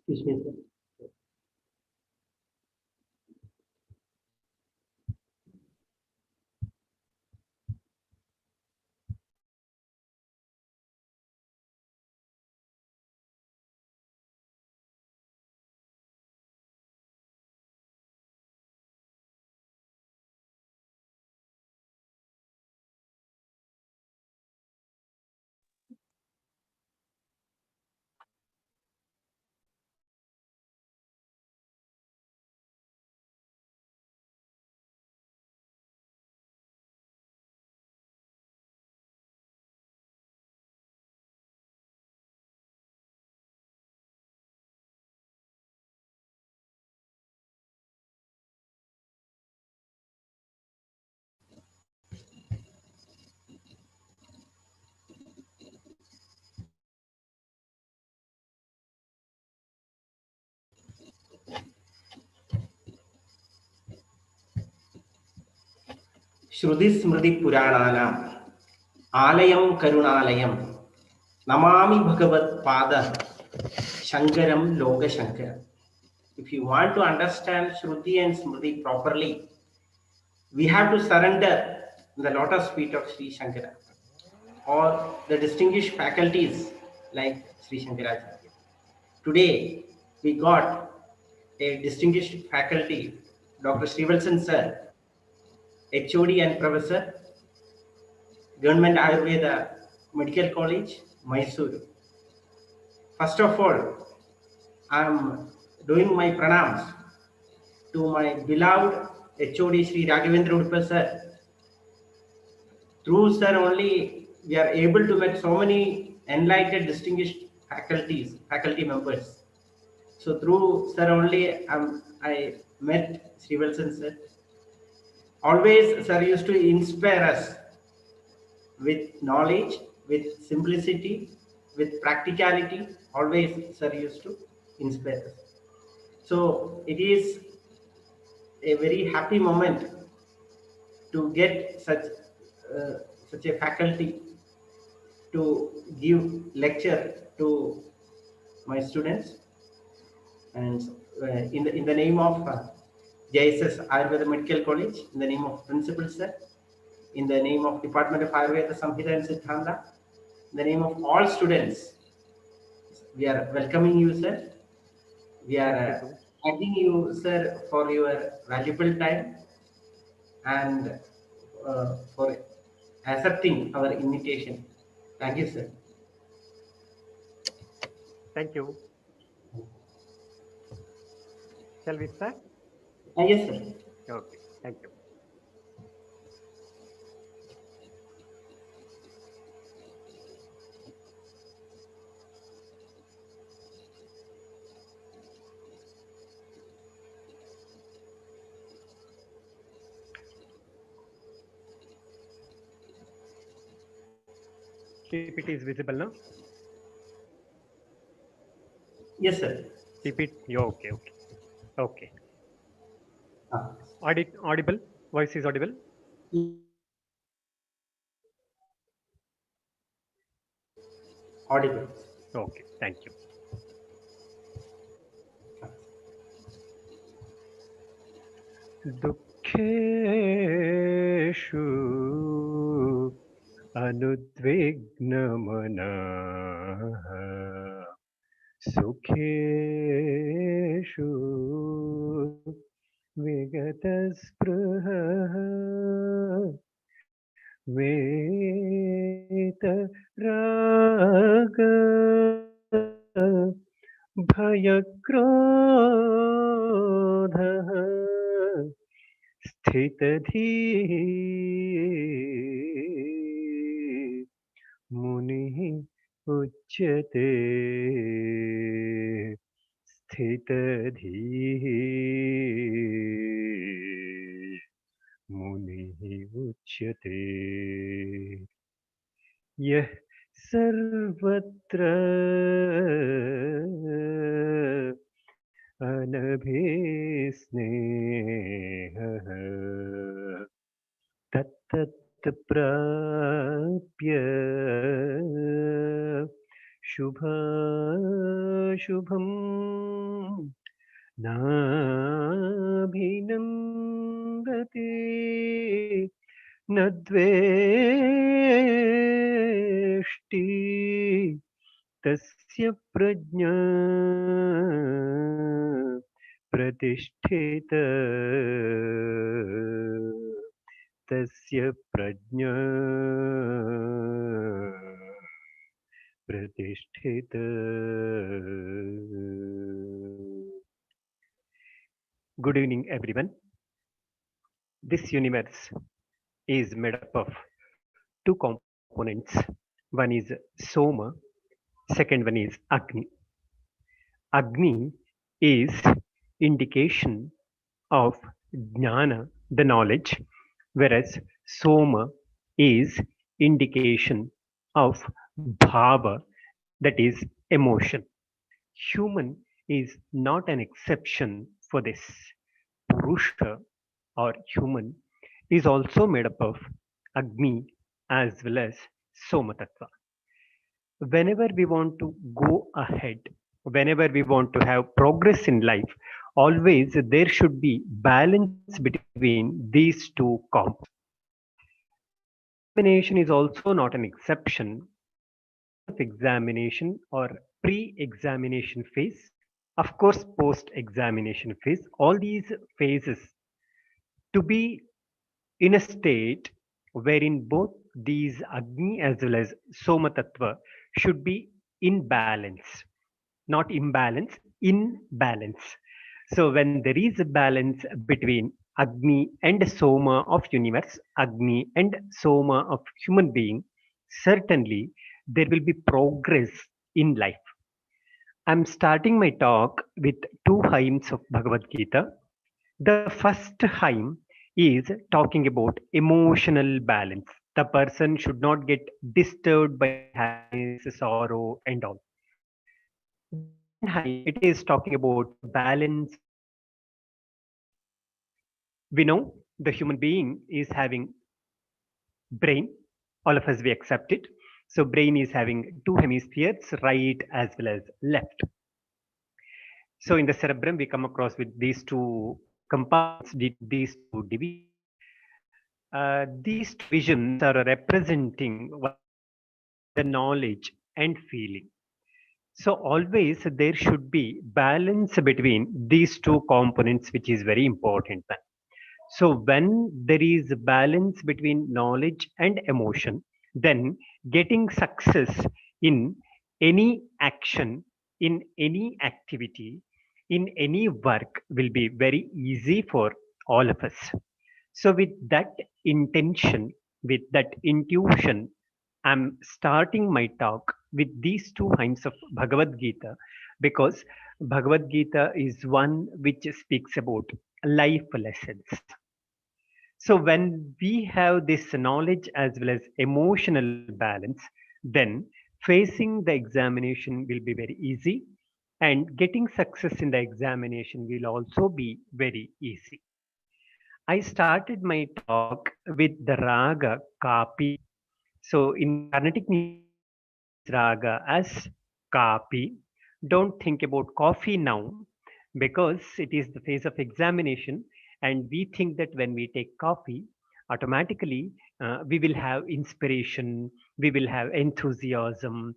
Excuse me, sir. Shruti Smriti Purananam Alayam Karunalayam Namami Bhagavat Pada Shankaram Loga Shankara. If you want to understand Shruti and Smriti properly, we have to surrender the lotus feet of Sri Shankara or the distinguished faculties like Sri Shankaracharya. Today, we got a distinguished faculty, Dr. Srivalsan sir, HOD and Professor, Government Ayurveda Medical College, Mysuru. First of all, I am doing my pranams to my beloved HOD Sri Raghavendra Udupal sir. Through sir only we are able to make so many enlightened, distinguished faculty members. So through sir only I met Sri Wilson sir. Always sir used to inspire us with knowledge, with simplicity, with practicality. Always sir used to inspire us. So it is a very happy moment to get such a faculty to give lecture to my students, and in the name of JSS Ayurveda Medical College, in the name of Principal Sir, in the name of Department of Ayurveda Samhita and Siddhanta, in the name of all students, we are welcoming you, sir. We are thanking you, sir, for your valuable time and for accepting our invitation. Thank you, sir. Thank you. Shall we start? Yes, sir. Okay, thank you. PPT is visible now? Yes, sir. PPT, yeah, okay. Okay. Ah. Audible? Voice is audible? Audible. Okay, thank you. Dukkeshu anudvignamana Sukheshu Vigataspruha Veta Raga Bhayakrodha Sthitadhi Muni Uchyate Sthitadhi Muni Uchyate Yeh Sarvatra Anabhisneha Tattat Prapya Shubha Shubham नाभिनन्दते न द्वेष्टि तस्य प्रज्ञा प्रतिष्ठित तस्य प्रज्ञा प्रतिष्ठित. Good evening, everyone. This universe is made up of two components. One is Soma, second one is Agni. Agni is indication of Jnana, the knowledge, whereas Soma is indication of Bhava, that is emotion. Human is not an exception for this. Purusha or human is also made up of Agni as well as Soma Tattva. Whenever we want to go ahead, whenever we want to have progress in life, always there should be balance between these two components. Examination is also not an exception. Phase of examination or pre-examination phase, of course post-examination phase, all these phases to be in a state wherein both these Agni as well as Soma Tattva should be in balance, not imbalance, in balance. So when there is a balance between Agni and Soma of universe, Agni and Soma of human being, certainly there will be progress in life. I'm starting my talk with two hymns of Bhagavad Gita. The first hymn is talking about emotional balance. The person should not get disturbed by happiness, sorrow, and all. The second hymn, it is talking about balance of emotion. We know the human being is having brain. All of us we accept it. So brain is having two hemispheres, right as well as left. So in the cerebrum, we come across with these two compartments, these two divisions. These two divisions are representing one is the knowledge and feeling. So always there should be balance between these two components, which is very important. So when there is balance between knowledge and emotion, then getting success in any action, in any activity, in any work will be very easy for all of us. So with that intention, with that intuition, I'm starting my talk with these two hymns of Bhagavad Gita because Bhagavad Gita is one which speaks about life lessons. So when we have this knowledge as well as emotional balance, then facing the examination will be very easy and getting success in the examination will also be very easy. I started my talk with the raga Kapi. So in Carnatic music, we know this raga as Kapi. Don't think about coffee now because it is the phase of examination, and we think that when we take coffee, automatically we will have inspiration, we will have enthusiasm,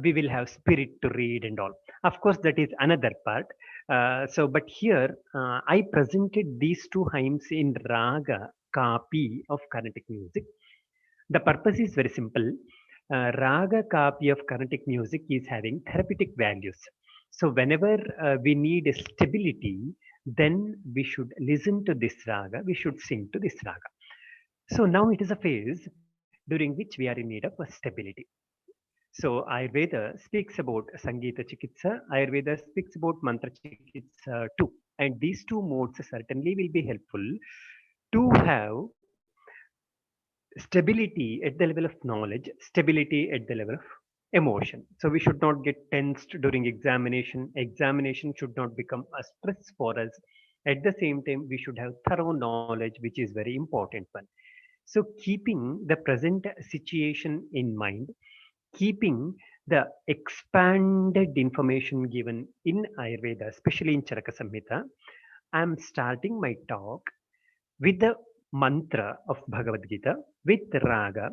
we will have spirit to read and all. Of course, that is another part. But here I presented these two hymns in raga Kapi of Carnatic music. The purpose is very simple. Raga copy of Carnatic music is having therapeutic values. So whenever we need stability, then we should listen to this raga, we should sing to this raga. So now it is a phase during which we are in need of stability. So Ayurveda speaks about Sangeeta Chikitsa, Ayurveda speaks about Mantra Chikitsa too. And these two modes certainly will be helpful to have stability at the level of knowledge, stability at the level of emotion. So we should not get tensed during examination. Examination should not become a stress for us. At the same time, we should have thorough knowledge, which is very important one. So keeping the present situation in mind, keeping the expanded information given in Ayurveda, especially in Charaka Samhita, I'm starting my talk with the mantra of Bhagavad Gita with Raga,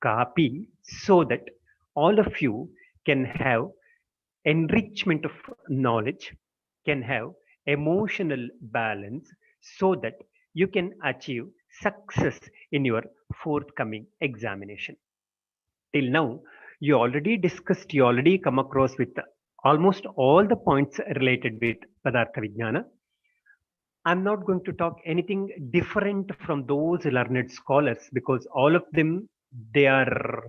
Kapi, so that all of you can have enrichment of knowledge, can have emotional balance, so that you can achieve success in your forthcoming examination. Till now, you already come across with almost all the points related with Padartha Vijnana. I'm not going to talk anything different from those learned scholars because all of them, they are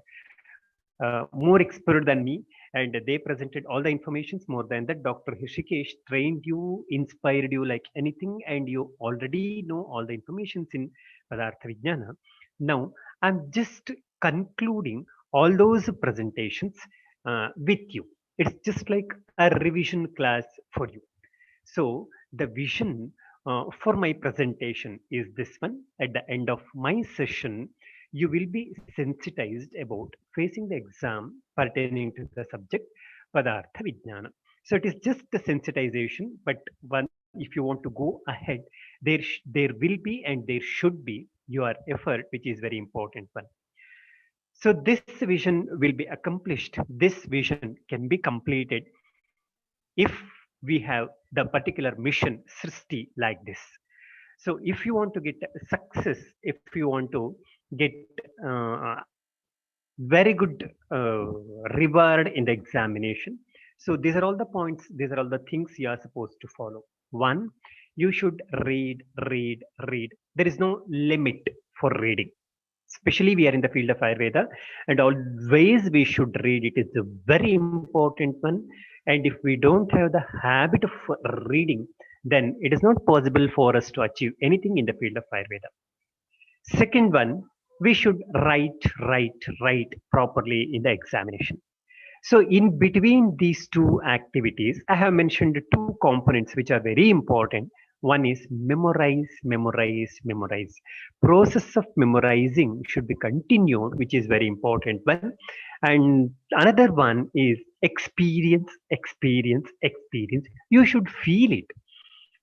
more expert than me, and they presented all the informations. More than that, Dr. Hishikesh trained you, inspired you like anything, and you already know all the informations in Padartha Vijnana. Now, I'm just concluding all those presentations with you. It's just like a revision class for you. So the vision for my presentation is this one. At the end of my session, you will be sensitized about facing the exam pertaining to the subject Padartha Vijnana. So it is just the sensitization, but one, if you want to go ahead, there will be and there should be your effort, which is very important one. So this vision will be accomplished. This vision can be completed if we have the particular mission srishti like this. So if you want to get success, if you want to get uh, very good reward in the examination, so these are all the points, these are all the things you are supposed to follow. One, you should read, read, read. There is no limit for reading. Especially we are in the field of Ayurveda, and always we should read. It is a very important one. And if we don't have the habit of reading, then it is not possible for us to achieve anything in the field of Ayurveda. Second one, we should write properly in the examination. So in between these two activities, I have mentioned two components which are very important. One is memorize, memorize, memorize. Process of memorizing should be continued, which is very important one. And another one is experience, experience, experience. You should feel it.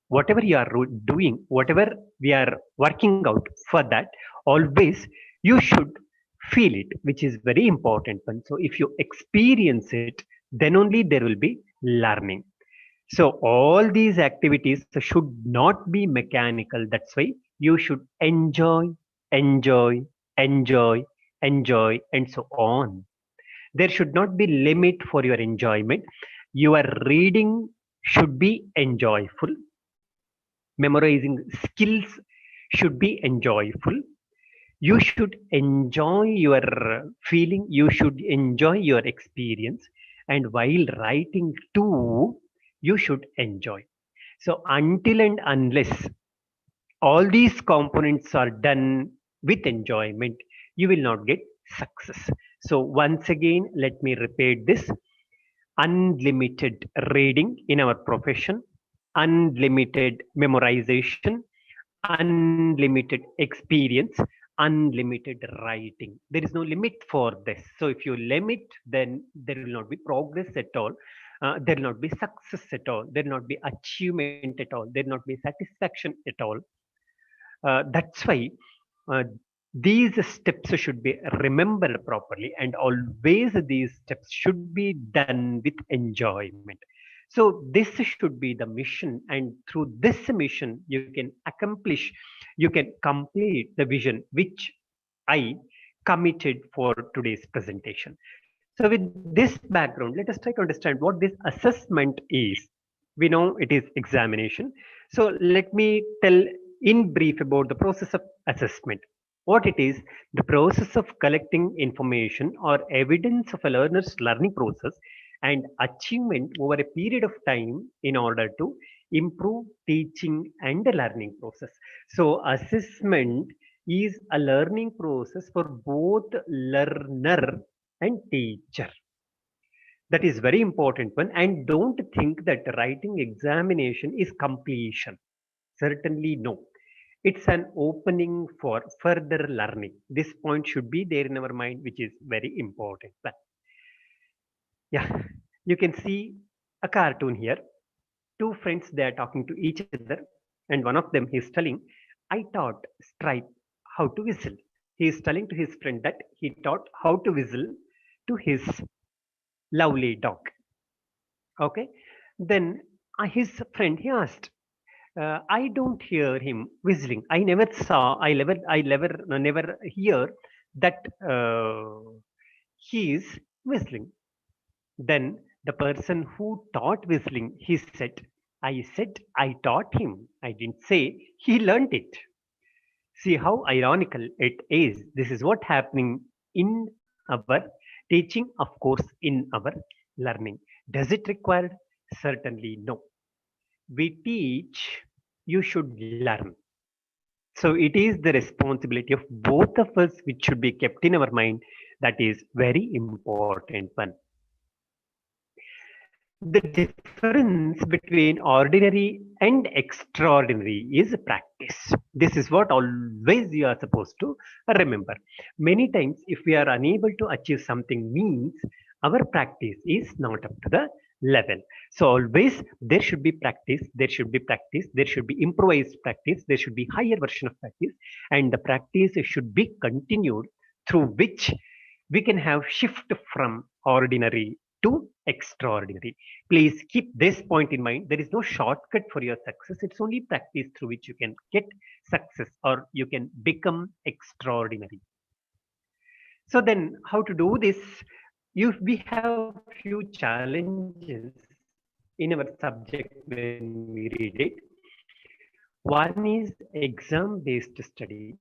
Whatever you are doing, whatever we are working out for that, always you should feel it, which is very important one. So if you experience it, then only there will be learning. So all these activities should not be mechanical. That's why you should enjoy, enjoy, enjoy, enjoy, and so on. There should not be limit for your enjoyment. Your reading should be enjoyable. Memorizing skills should be enjoyable. You should enjoy your feeling, you should enjoy your experience, and while writing too, you should enjoy. So until and unless all these components are done with enjoyment, you will not get success. So once again, let me repeat this: unlimited reading in our profession, unlimited memorization, unlimited experience, unlimited writing. There is no limit for this. So if you limit, then there will not be progress at all. There will not be success at all. There will not be achievement at all. There will not be satisfaction at all. That's why uh, these steps should be remembered properly, and always these steps should be done with enjoyment. So this should be the mission, and through this mission you can accomplish, you can complete the vision which I committed for today's presentation. So with this background, let us try to understand what this assessment is. We know it is examination. So let me tell in brief about the process of assessment. What it is: the process of collecting information or evidence of a learner's learning process and achievement over a period of time in order to improve teaching and the learning process. So assessment is a learning process for both learner and teacher. That is very important one. And don't think that writing examination is completion. Certainly no. It's an opening for further learning. This point should be there in our mind, which is very important. Yeah, you can see a cartoon here. Two friends, they are talking to each other, and one of them is telling, I taught Stripe how to whistle. He is telling to his friend that he taught how to whistle to his lovely dog. Okay, then his friend, he asked, I don't hear him whistling. I never saw, never hear that he is whistling. Then the person who taught whistling, he said, I taught him. I didn't say he learnt it. See how ironical it is. This is what happening in our teaching, of course, in our learning. Does it require? Certainly no. We teach, you should learn. So it is the responsibility of both of us which should be kept in our mind. That is very important one. The difference between ordinary and extraordinary is practice. This is what always you are supposed to remember. Many times, if we are unable to achieve something, means our practice is not up to the level. So always there should be practice, there should be practice, there should be improvised practice, there should be higher version of practice, and the practice should be continued, through which we can have shift from ordinary to extraordinary. Please keep this point in mind. There is no shortcut for your success. It's only practice through which you can get success or you can become extraordinary. So then how to do this? We have few challenges in our subject when we read it. One is exam based study.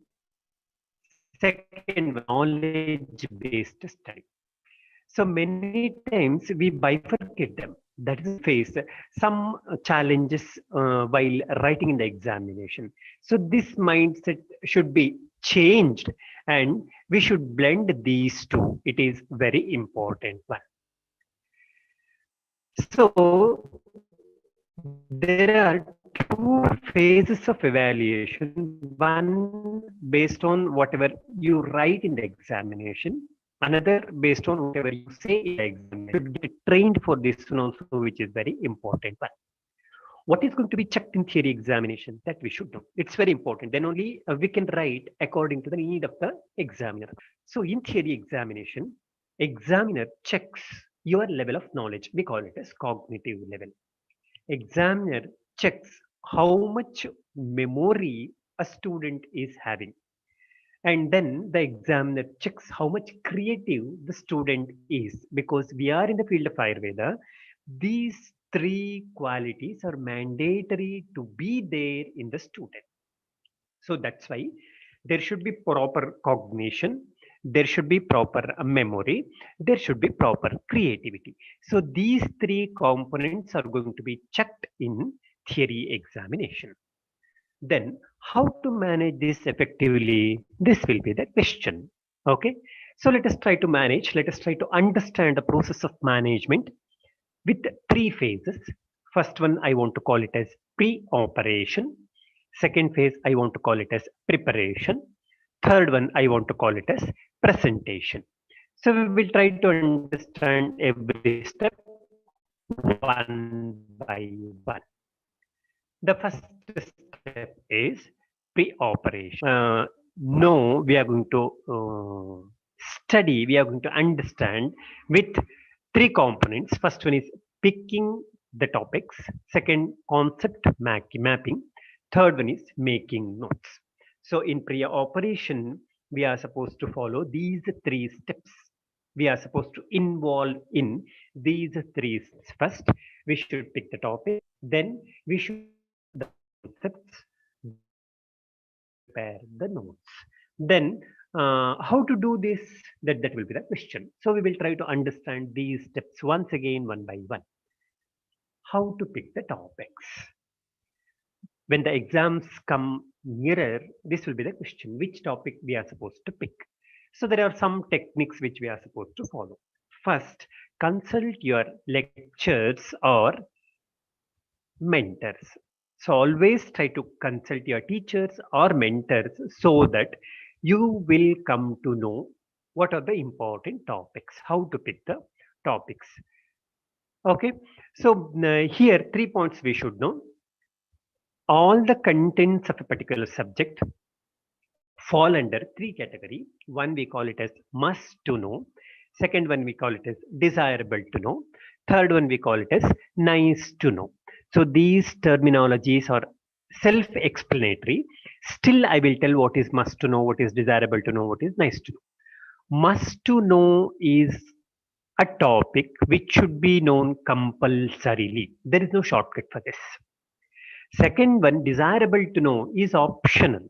Second one, knowledge based study. So many times we bifurcate them. That is the first phase. Some challenges while writing in the examination. So this mindset should be changed and we should blend these two. It is very important one. So there are two phases of evaluation. One based on whatever you write in the examination. Another based on whatever you say in the examination. You should get trained for this one also, which is very important one. What is going to be checked in theory examination? That we should know. It's very important. Then only we can write according to the need of the examiner. So in theory examination, examiner checks your level of knowledge. We call it as cognitive level. Examiner checks how much memory a student is having. And then the examiner checks how much creative the student is. Because we are in the field of Ayurveda, these three qualities are mandatory to be there in the student. So that's why there should be proper cognition, there should be proper memory, there should be proper creativity. So these three components are going to be checked in theory examination. Then how to manage this effectively? This will be the question. Okay. So let us try to manage, let us try to understand the process of management with three phases. First one, I want to call it as pre-operation. Second phase, I want to call it as preparation. Third one, I want to call it as presentation. So we will try to understand every step one by one. The first step is pre-operation. No, we are going to study, we are going to understand with three components. First one is picking the topics. Second, concept mapping. Third one is making notes. So in pre-operation, we are supposed to follow these three steps. We are supposed to involve in these three steps. First, we should pick the topic. Then we should the concepts. Then we should prepare the notes. Then how to do this? That will be the question. So we will try to understand these steps once again, one by one. How to pick the topics? When the exams come nearer, this will be the question, which topic we are supposed to pick. So there are some techniques which we are supposed to follow. First, consult your lectures or mentors. So always try to consult your teachers or mentors so that you will come to know what are the important topics, how to pick the topics. Okay, so here 3 points we should know. All the contents of a particular subject fall under three category. One we call it as must to know. Second one we call it as desirable to know. Third one we call it as nice to know. So these terminologies are self-explanatory. Still, I will tell what is must to know, what is desirable to know, what is nice to know. Must to know is a topic which should be known compulsorily. There is no shortcut for this. Second one, desirable to know, is optional.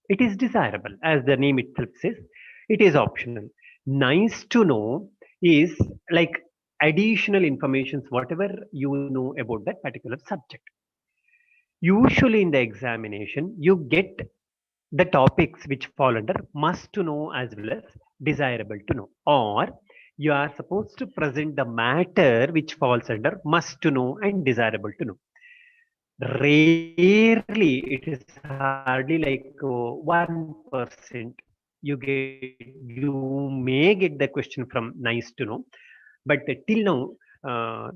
It is desirable, as the name itself says, it is optional. Nice to know is like additional information, whatever you know about that particular subject. Usually in the examination, you get the topics which fall under must to know as well as desirable to know, or you are supposed to present the matter which falls under must to know and desirable to know. Rarely, it is hardly like 1%. You may get the question from nice to know, but till now, uh,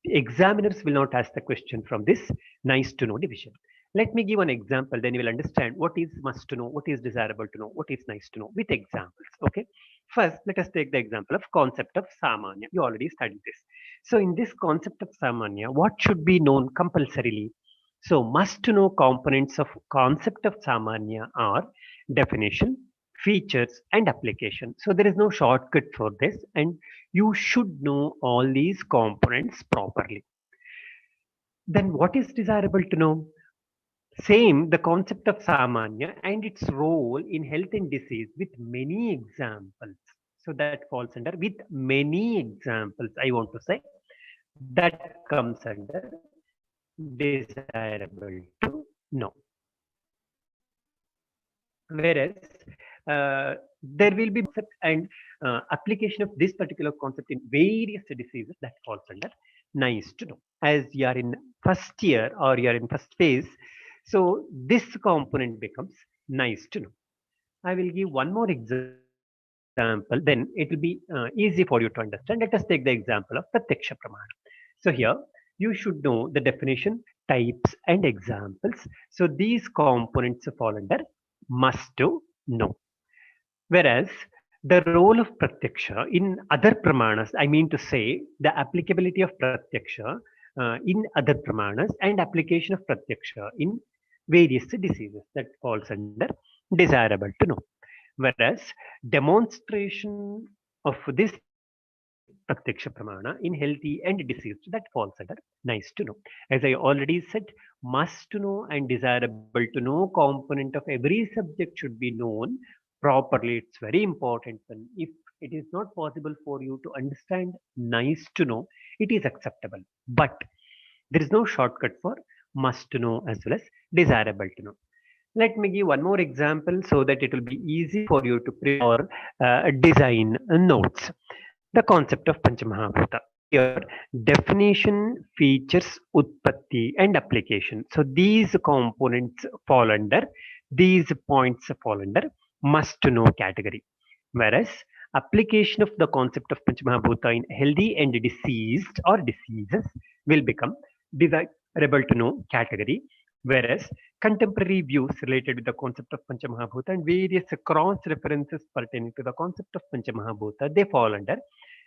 examiners will not ask the question from this nice to know division. Let me give an example, then you will understand what is must to know, what is desirable to know, what is nice to know with examples. Okay. First, let us take the example of concept of Samanya. You already studied this. So in this concept of Samanya, what should be known compulsorily? So must to know components of concept of Samanya are definition, features and application. So there is no shortcut for this, and you should know all these components properly. Then what is desirable to know? Same, the concept of Samanya and its role in health and disease with many examples. So that falls under with many examples, I want to say, that comes under desirable to know. Whereas there will be concept and application of this particular concept in various diseases that falls under nice to know. As you are in first year or you are in first phase, so this component becomes nice to know. I will give one more example, then it will be easy for you to understand. Let us take the example of Pratyaksha Pramana. So here you should know the definition, types and examples. So these components fall under must to know. Whereas the role of Pratyaksha in other Pramanas, I mean to say the applicability of Pratyaksha in other Pramanas and application of Pratyaksha in various diseases, that falls under desirable to know. Whereas demonstration of this Pratyaksha Pramana in healthy and diseased, that falls under nice to know. As I already said, must to know and desirable to know component of every subject should be known properly. It's very important. When if it is not possible for you to understand nice to know, it is acceptable. But there is no shortcut for must to know as well as desirable to know. Let me give one more example so that it will be easy for you to prepare design notes. The concept of Panchamahabhuta. Here, definition, features, utpatti, and application. So these components fall under, these points fall under must to know category. Whereas application of the concept of Panchamahabhuta in healthy and diseased or diseases will become desirable to know category. Whereas contemporary views related with the concept of Panchamahabhuta and various cross references pertaining to the concept of Panchamahabhuta, they fall under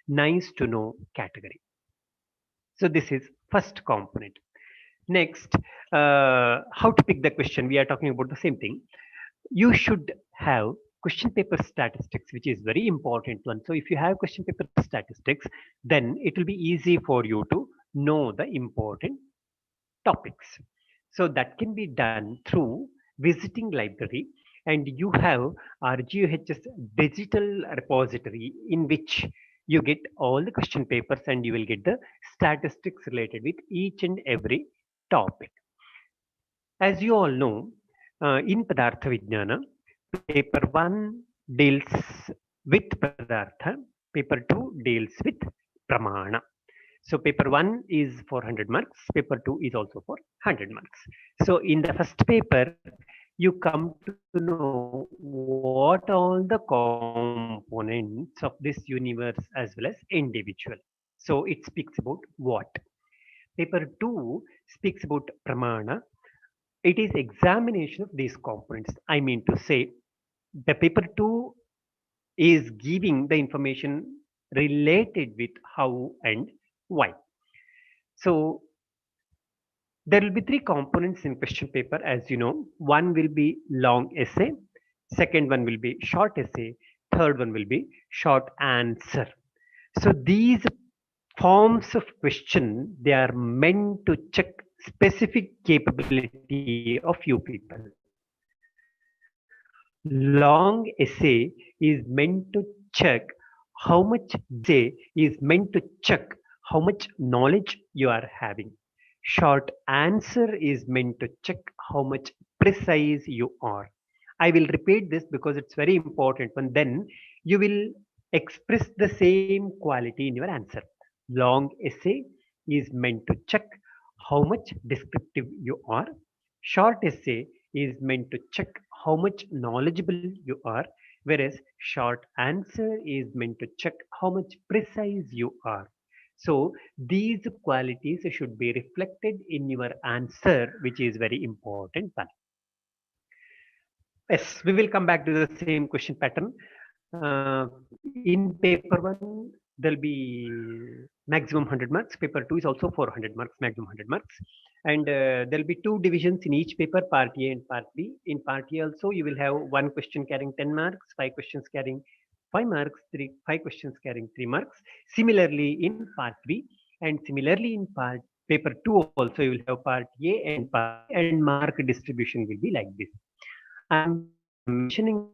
nice to know category. So this is first component. Next, how to pick the question? We are talking about the same thing. You should have question paper statistics, which is very important one. So if you have question paper statistics, then it will be easy for you to know the important topics. So that can be done through visiting library, and you have RGUH's digital repository in which you get all the question papers and you will get the statistics related with each and every topic. As you all know, in Padartha Vijnana, paper 1 deals with Padartha, paper 2 deals with Pramana. So paper 1 is for 100 marks, paper 2 is also for 100 marks. So in the first paper, you come to know what all the components of this universe as well as individual. So it speaks about what. Paper 2 speaks about pramana. It is examination of these components. I mean to say, the paper 2 is giving the information related with how and why. So there will be three components in question paper, as you know. One will be long essay, second one will be short essay, third one will be short answer. So these forms of question, they are meant to check specific capability of you people. Long essay is meant to check how much is meant to check how much knowledge you are having. Short answer is meant to check how much precise you are. I will repeat this because it's very important one. Then you will express the same quality in your answer. Long essay is meant to check how much descriptive you are. Short essay is meant to check how much knowledgeable you are, whereas short answer is meant to check how much precise you are. So these qualities should be reflected in your answer, which is very important one. Yes, we will come back to the same question pattern. In paper 1, there'll be maximum 100 marks. Paper 2 is also 400 marks, maximum 100 marks. And there'll be two divisions in each paper, part A and part B. In part A also, you will have one question carrying 10 marks, five questions carrying 5 marks, five questions carrying 3 marks. Similarly, in part B, and similarly in part paper 2 also, you will have part A and part B, and mark distribution will be like this. I'm mentioning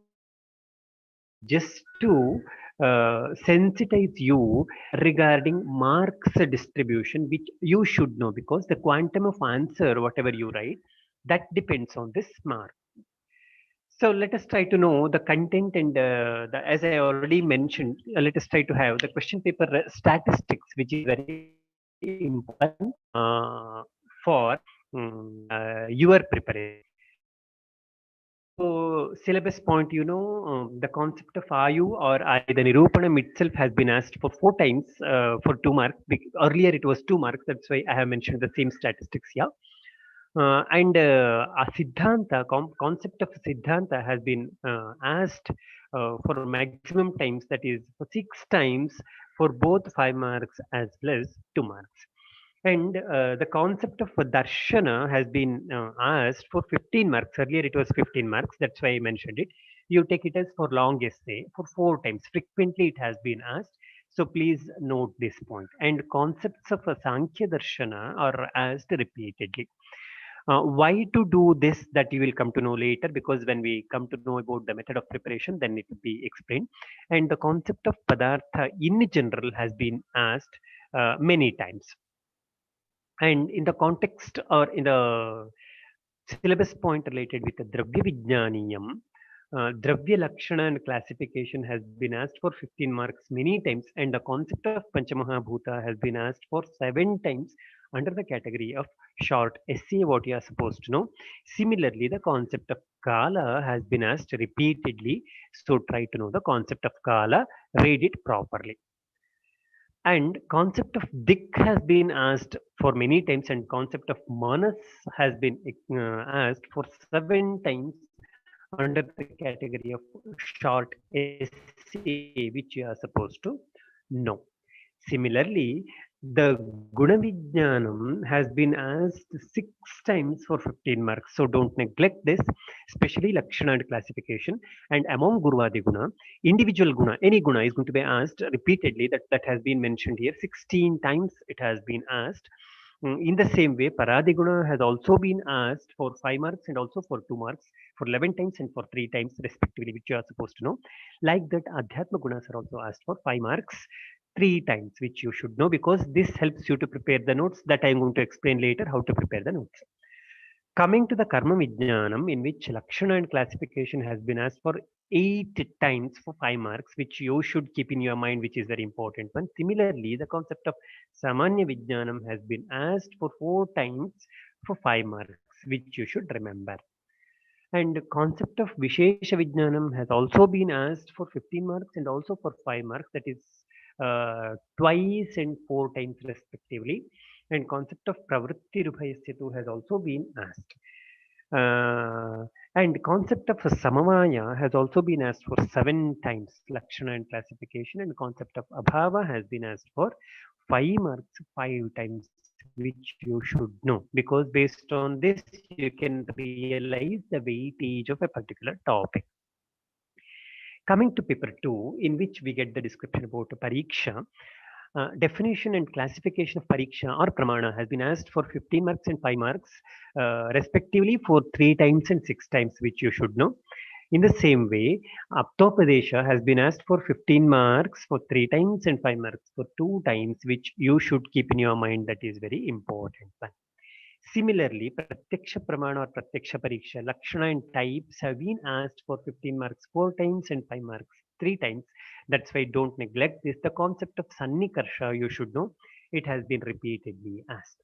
this just to sensitize you regarding marks distribution, which you should know, because the quantum of answer, whatever you write, that depends on this mark. So let us try to know the content and as I already mentioned, let us try to have the question paper statistics, which is very important for your preparation. So syllabus point, the concept of Ayu or Adi, the Nirupanam itself has been asked for 4 times for 2 marks. Earlier it was 2 marks. That's why I have mentioned the same statistics here. And a Siddhanta, concept of Siddhanta has been asked for maximum times, that is for 6 times for both 5 marks as well as 2 marks. And the concept of darshana has been asked for 15 marks. Earlier it was 15 marks. That's why I mentioned it. You take it as for long essay for 4 times. Frequently it has been asked. So please note this point. And concepts of Sankhya Darshana are asked repeatedly. Why to do this, that you will come to know later, because when we come to know about the method of preparation, then it will be explained. And the concept of Padartha in general has been asked many times. And in the context or in the syllabus point related with the Dravya Vijnaniyam, Dravya Lakshana and classification has been asked for 15 marks many times, and the concept of Panchamahabhuta has been asked for 7 times under the category of short essay, what you are supposed to know. Similarly, the concept of Kala has been asked repeatedly, so try to know the concept of Kala, read it properly. And concept of dik has been asked for many times, and concept of manas has been asked for 7 times under the category of short essay, which you are supposed to know. Similarly, the Gunavijnanam has been asked 6 times for 15 marks. So don't neglect this, especially Lakshana and classification. And among Gurvadi Guna, individual Guna, any Guna is going to be asked repeatedly. That has been mentioned here. 16 times it has been asked. In the same way, Paradiguna has also been asked for 5 marks and also for 2 marks, for 11 times and for 3 times respectively, which you are supposed to know. Like that, Adhyatma Gunas are also asked for 5 marks 3 times, which you should know, because this helps you to prepare the notes that I am going to explain later how to prepare the notes. Coming to the Karma Vijnanam, in which Lakshana and classification has been asked for 8 times for 5 marks, which you should keep in your mind, which is very important one. Similarly, the concept of Samanya Vijnanam has been asked for 4 times for 5 marks, which you should remember. And the concept of Vishesha Vijnanam has also been asked for 15 marks and also for 5 marks. That is twice and 4 times respectively. And concept of pravritti rupayasya has also been asked. And concept of samavaya has also been asked for 7 times, Lakshana and classification, and concept of abhava has been asked for 5 marks 5 times, which you should know, because based on this you can realize the weightage of a particular topic. Coming to paper 2, in which we get the description about pariksha, definition and classification of pariksha or pramana has been asked for 15 marks and 5 marks, respectively, for 3 times and 6 times, which you should know. In the same way, Aptopadesha has been asked for 15 marks for 3 times and 5 marks for 2 times, which you should keep in your mind. That is very important. Similarly, Pratyaksha Pramana or Pratyaksha Pariksha, Lakshana and types have been asked for 15 marks 4 times and 5 marks 3 times. That's why don't neglect this. The concept of Sannikarsha, you should know, it has been repeatedly asked.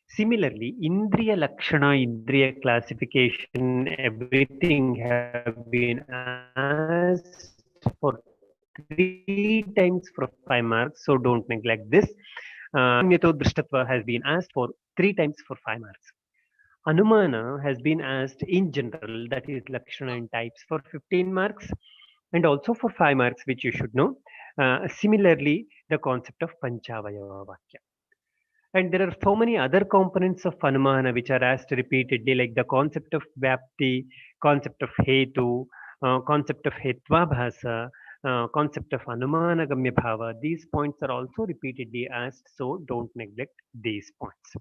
Similarly, Indriya Lakshana, Indriya classification, everything have been asked for 3 times for 5 marks, so don't neglect this. Samyato Drishtatva has been asked for 3 times for 5 marks. Anumana has been asked in general, that is Lakshana and types, for 15 marks and also for 5 marks, which you should know. Similarly, the concept of Panchavayava Vakya. And there are so many other components of Anumana which are asked repeatedly, like the concept of Vyapti, concept of Hetu, concept of Hetva Bhasa, concept of Anumana Gamya Bhava. These points are also repeatedly asked, so don't neglect these points.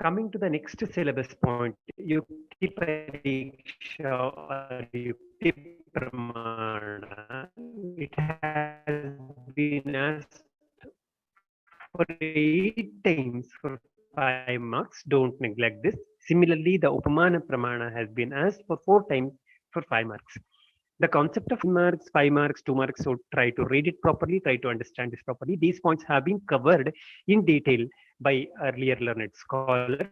Coming to the next syllabus point, Yukti Pariksha or Yukti Pramana, it has been asked for 8 times for 5 marks. Don't neglect this. Similarly, the Upamana Pramana has been asked for 4 times for 5 marks. The concept of 15 marks, 5 marks, 2 marks, so try to read it properly, try to understand this properly. These points have been covered in detail by earlier learned scholars.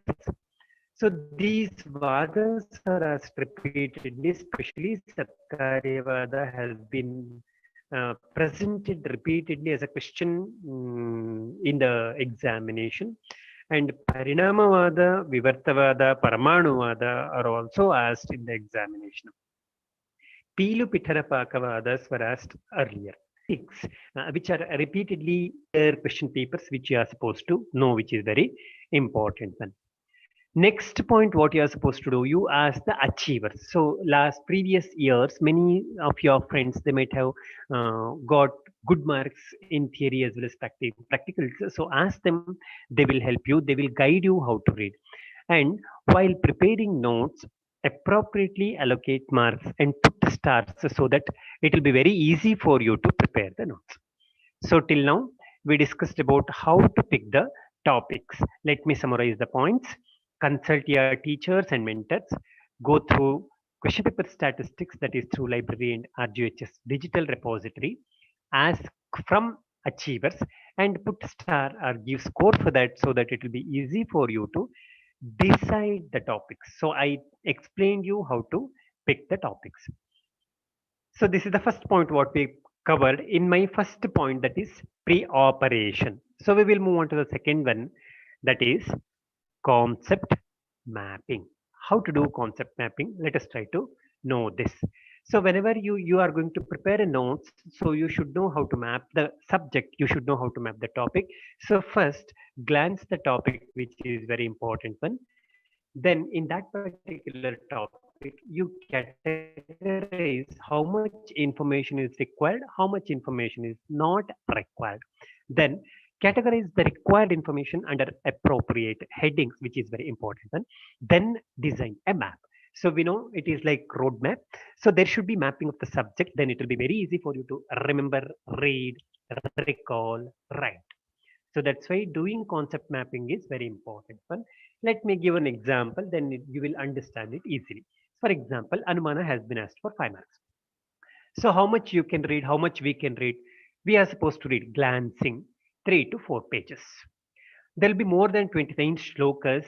So these vadas are asked repeatedly, especially Satkaryavada has been presented repeatedly as a question in the examination. And Parinamavada, Vivartavada, Paramanuvada are also asked in the examination. Pilu Pitharapakavadas were asked earlier. Six, which are repeatedly question papers which you are supposed to know, which is very important one. Next point, what you are supposed to do, you ask the achievers. So last previous years, many of your friends, they might have got good marks in theory as well as practical. So ask them, they will help you, they will guide you how to read. And while preparing notes, appropriately allocate marks and put stars so that it will be very easy for you to prepare the notes. So till now, we discussed about how to pick the topics. Let me summarize the points. Consult your teachers and mentors. Go through question paper statistics, that is through library and RGHS digital repository. Ask from achievers and put star or give score for that so that it will be easy for you to decide the topics. So I explained you how to pick the topics. So this is the first point what we covered in my first point, that is pre-operation. So we will move on to the second one, that is concept mapping. How to do concept mapping? Let us try to know this. So whenever you are going to prepare a notes, so you should know how to map the subject, you should know how to map the topic. So first glance the topic, which is very important one. Then in that particular topic, you categorize how much information is required, how much information is not required. Then categorize the required information under appropriate headings, which is very important one. Then design a map. So we know it is like roadmap. So there should be mapping of the subject. Then it will be very easy for you to remember, read, recall, write. So that's why doing concept mapping is very important one. Let me give an example, then you will understand it easily. For example, Anumana has been asked for 5 marks. So how much you can read, how much we can read? We are supposed to read glancing 3 to 4 pages. There will be more than 29 shlokas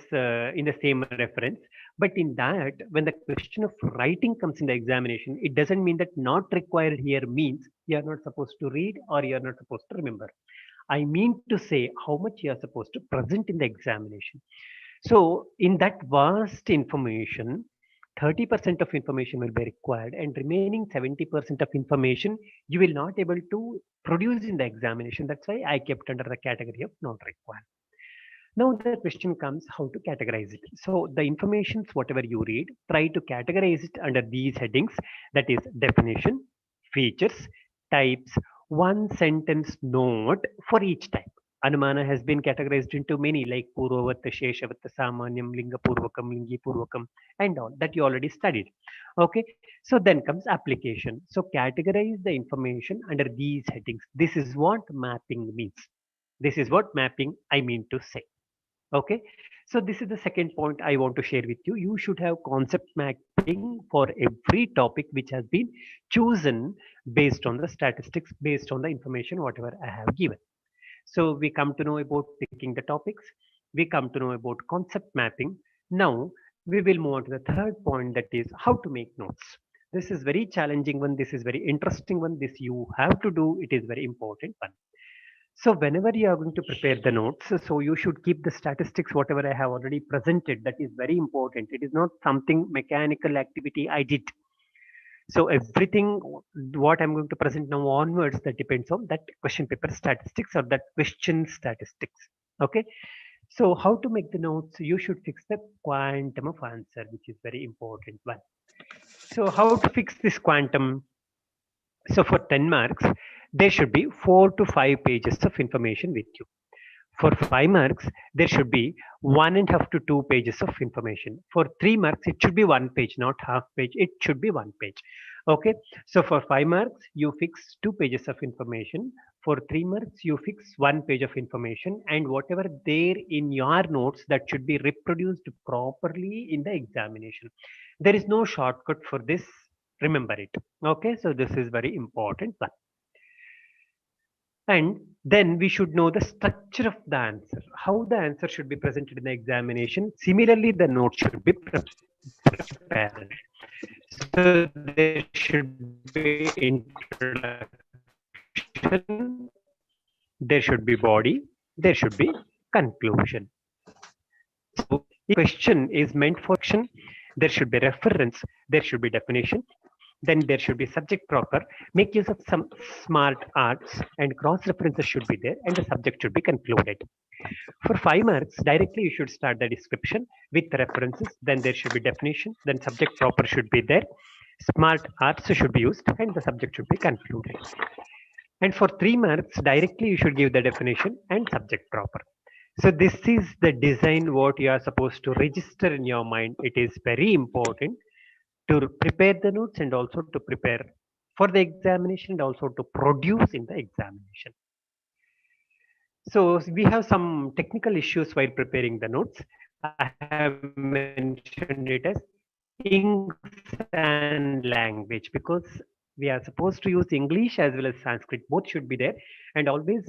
in the same reference. But in that, when the question of writing comes in the examination, it doesn't mean that not required here means you are not supposed to read or you are not supposed to remember. I mean to say how much you are supposed to present in the examination. So in that vast information, 30% of information will be required and remaining 70% of information you will not able to produce in the examination. That's why I kept under the category of not required. Now the question comes how to categorize it. So the informations, whatever you read, try to categorize it under these headings, that is definition, features, types, one sentence note for each type. Anumana has been categorized into many like Purvavatta, Sheshavatta, Samanyam, Linga Purvakam, Lingi Purvakam, and all that you already studied. Okay, so then comes application. So categorize the information under these headings. This is what mapping means. This is what mapping I mean to say. Okay, so this is the second point I want to share with you. You should have concept mapping for every topic which has been chosen based on the statistics, based on the information whatever I have given. So we come to know about picking the topics. We come to know about concept mapping. Now we will move on to the third point, that is how to make notes. This is very challenging one. This is very interesting one. This you have to do. It is very important one. So whenever you are going to prepare the notes, so you should keep the statistics, whatever I have already presented. That is very important. It is not something mechanical activity I did. So everything what I'm going to present now onwards, that depends on that question paper statistics or that question statistics. Okay. So how to make the notes? You should fix the quantum of answer, which is very important one. So how to fix this quantum? So for 10 marks, there should be 4 to 5 pages of information with you. For 5 marks, there should be 1.5 to 2 pages of information. For 3 marks, it should be 1 page, not half page. It should be 1 page. Okay. So for 5 marks, you fix 2 pages of information. For 3 marks, you fix 1 page of information, and whatever there in your notes, that should be reproduced properly in the examination. There is no shortcut for this. Remember it. Okay. So this is very important one. And then we should know the structure of the answer, how the answer should be presented in the examination. Similarly, the note should be prepared. So there should be introduction, there should be body, there should be conclusion. So if question is meant for action, there should be reference, there should be definition, then there should be subject proper. Make use of some smart arts and cross references should be there, and the subject should be concluded. For 5 marks, directly you should start the description with references, then there should be definition, then subject proper should be there, smart arts should be used, and the subject should be concluded. And for 3 marks, directly you should give the definition and subject proper. So this is the design what you are supposed to register in your mind. It is very important to prepare the notes and also to prepare for the examination and also to produce in the examination. So we have some technical issues while preparing the notes. I have mentioned it as inks and language because we are supposed to use English as well as Sanskrit. Both should be there, and always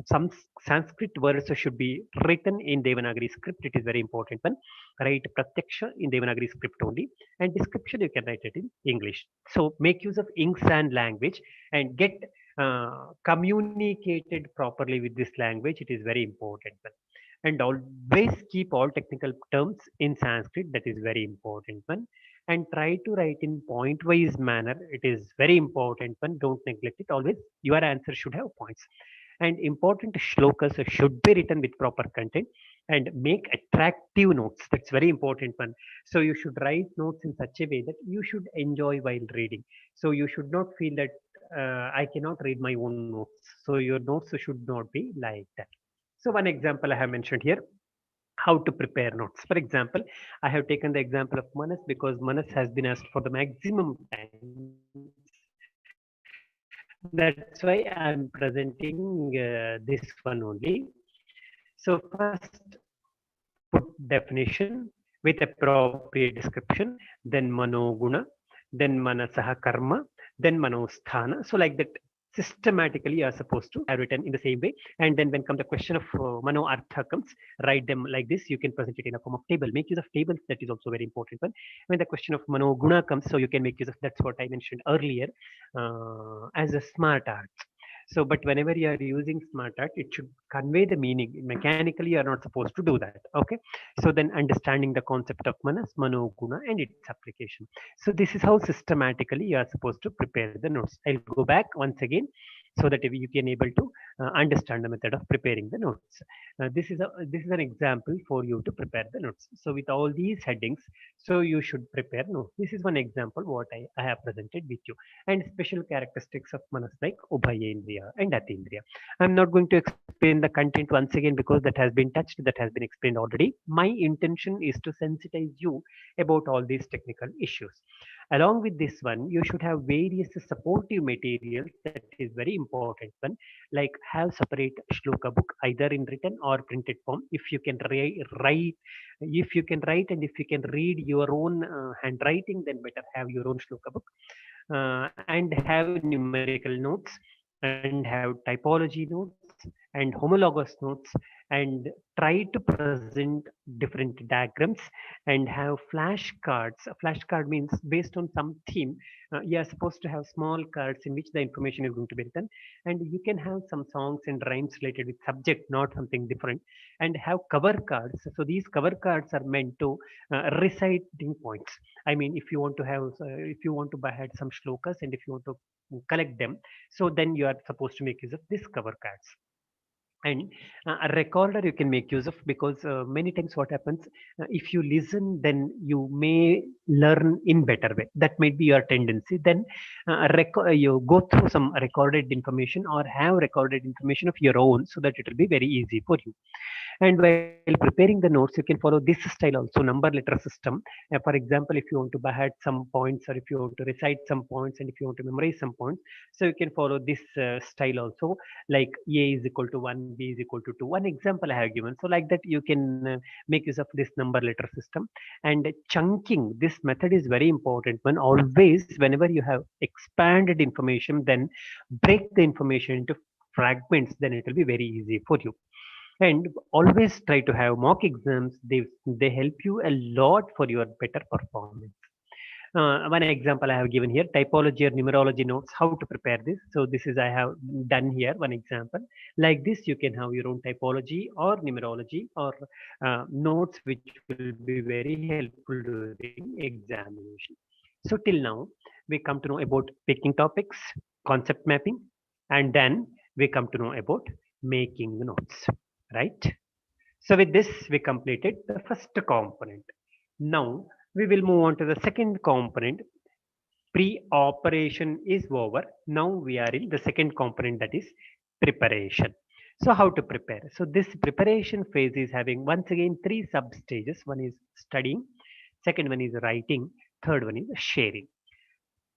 some Sanskrit words should be written in Devanagari script. It is very important one. Write Pratyaksha in Devanagari script only, and description you can write it in English. So make use of inks and language and get communicated properly with this language. It is very important one. And always keep all technical terms in Sanskrit. That is very important one. And try to write in point wise manner. It is very important one. Don't neglect it. Always your answer should have points. And important shlokas should be written with proper content and make attractive notes. That's very important one. So you should write notes in such a way that you should enjoy while reading. So you should not feel that I cannot read my own notes. So your notes should not be like that. So one example I have mentioned here, how to prepare notes. For example, I have taken the example of Manas because Manas has been asked for the maximum time. That's why I'm presenting this one only. So first, put definition with appropriate description, then manoguna, then manasaha karma, then manosthana. So like that, systematically you are supposed to have written in the same way. And then when come the question of mano artha comes, write them like this. You can present it in a form of table. Make use of tables. That is also very important one. When the question of mano guna comes, so you can make use of, that's what I mentioned earlier, as a smart art. So, but whenever you are using smart art, it should convey the meaning. Mechanically, you are not supposed to do that. Okay. So then understanding the concept of manas, manoguna, and its application. So this is how systematically you are supposed to prepare the notes. I'll go back once again so that you can able to understand the method of preparing the notes. This is an example for you to prepare the notes. So with all these headings, so you should prepare notes. This is one example what I have presented with you. And special characteristics of manas like Ubhayendriya and Atindriya. I'm not going to explain the content once again because that has been touched, that has been explained already. My intention is to sensitize you about all these technical issues. Along with this one, you should have various supportive materials. That is very important one, like have separate shloka book either in written or printed form. If you can write, if you can write and if you can read your own handwriting, then better have your own shloka book, and have numerical notes, and have typology notes and homologous notes, and try to present different diagrams, and have flashcards. A flashcard means based on some theme. You are supposed to have small cards in which the information is going to be written, and you can have some songs and rhymes related with subject, not something different, and have cover cards. So these cover cards are meant to reciting points. I mean, if you want to have, if you want to add some shlokas and if you want to collect them, so then you are supposed to make use of this cover cards. And a recorder you can make use of, because many times what happens, if you listen, then you may learn in better way. That might be your tendency. Then you go through some recorded information or have recorded information of your own, so that it will be very easy for you. And while preparing the notes, you can follow this style also, number letter system. For example, if you want to add some points, or if you want to recite some points, and if you want to memorize some points, so you can follow this style also, like A is equal to 1, B is equal to 2. One example I have given. So like that, you can make use of this number letter system. And chunking, this method is very important. When always, whenever you have expanded information, then break the information into fragments, then it will be very easy for you. And always try to have mock exams. They help you a lot for your better performance. One example I have given here, typology or numerology notes, how to prepare this. So this is I have done here one example. Like this, you can have your own typology or numerology or notes which will be very helpful during examination. So till now, we come to know about picking topics, concept mapping, and then we come to know about making the notes, right? So with this, we completed the first component. Now we will move on to the second component. Pre-operation is over. Now we are in the second component, that is preparation. So how to prepare? So this preparation phase is having once again three sub stages. One is studying, second one is writing, third one is sharing.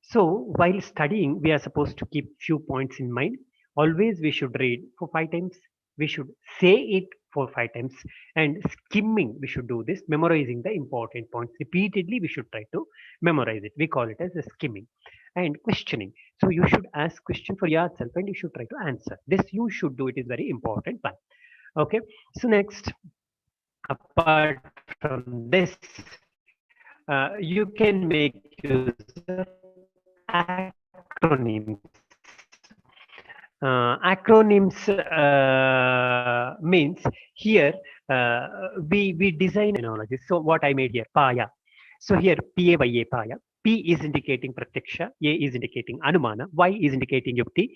So while studying, we are supposed to keep few points in mind. Always we should read for 5 times. We should say it for 5 times. And skimming, we should do this, memorizing the important points. Repeatedly, we should try to memorize it. We call it as a skimming. And questioning. So you should ask question for yourself and you should try to answer. This you should do. It is very important one. Okay. So next, apart from this, you can make use of acronyms. Acronyms means here we design terminology. So what I made here, PAYA. So here PAYA, PAYA. P is indicating Pratyaksha, A is indicating Anumana, Y is indicating Yukti,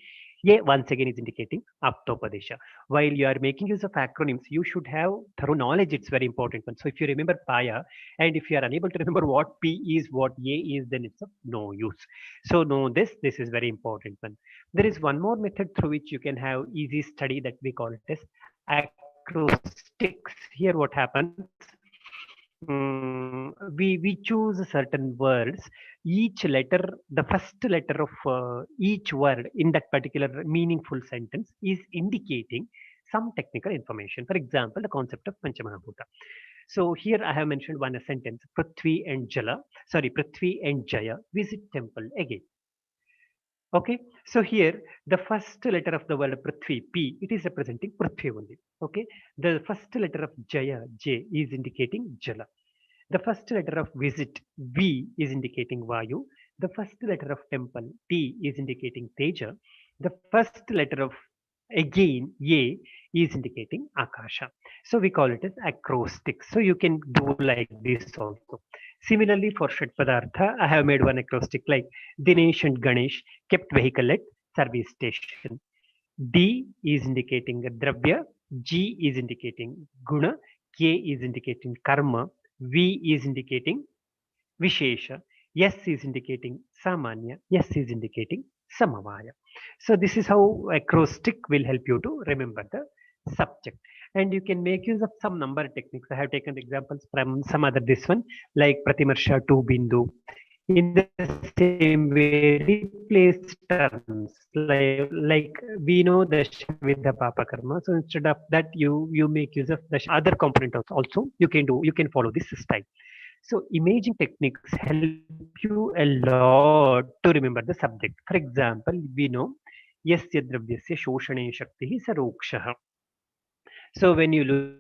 A once again is indicating Aptopadesha. While you are making use of acronyms, you should have thorough knowledge. It's very important one. So if you remember PAYA, and if you are unable to remember what P is, what A is, then it's of no use. So know this. This is very important one. There is one more method through which you can have easy study, that we call it as acrostics. Here what happens, we choose certain words. Each letter, the first letter of each word in that particular meaningful sentence is indicating some technical information. For example, the concept of Panchamahabhuta. So here I have mentioned one sentence, Prithvi and Jaya visit temple again. Okay, so here the first letter of the word Prithvi, P, it is representing Prithvi only. Okay, the first letter of Jaya, J, is indicating Jala. The first letter of visit, V, is indicating Vayu. The first letter of temple, T, is indicating Teja. The first letter of again, A, is indicating Akasha. So we call it as acrostic. So you can do like this also. Similarly, for Shat Padartha, I have made one acrostic like Dinesh and Ganesh kept vehicle at service station. D is indicating Dravya, G is indicating Guna, K is indicating Karma, V is indicating Vishesha, S is indicating Samanya, S is indicating Samavaya. So this is how acrostic will help you to remember the subject. And you can make use of some number techniques. I have taken examples from some other this one, like Pratimarsha to Bindu. In the same way, replace terms like we know Dasham with the Papa Karma. So instead of that, you make use of the other component also. You can follow this style. So imaging techniques help you a lot to remember the subject. For example, we know Yasya Dravyasya Shoshane Shakti Sarokshaha. So when you look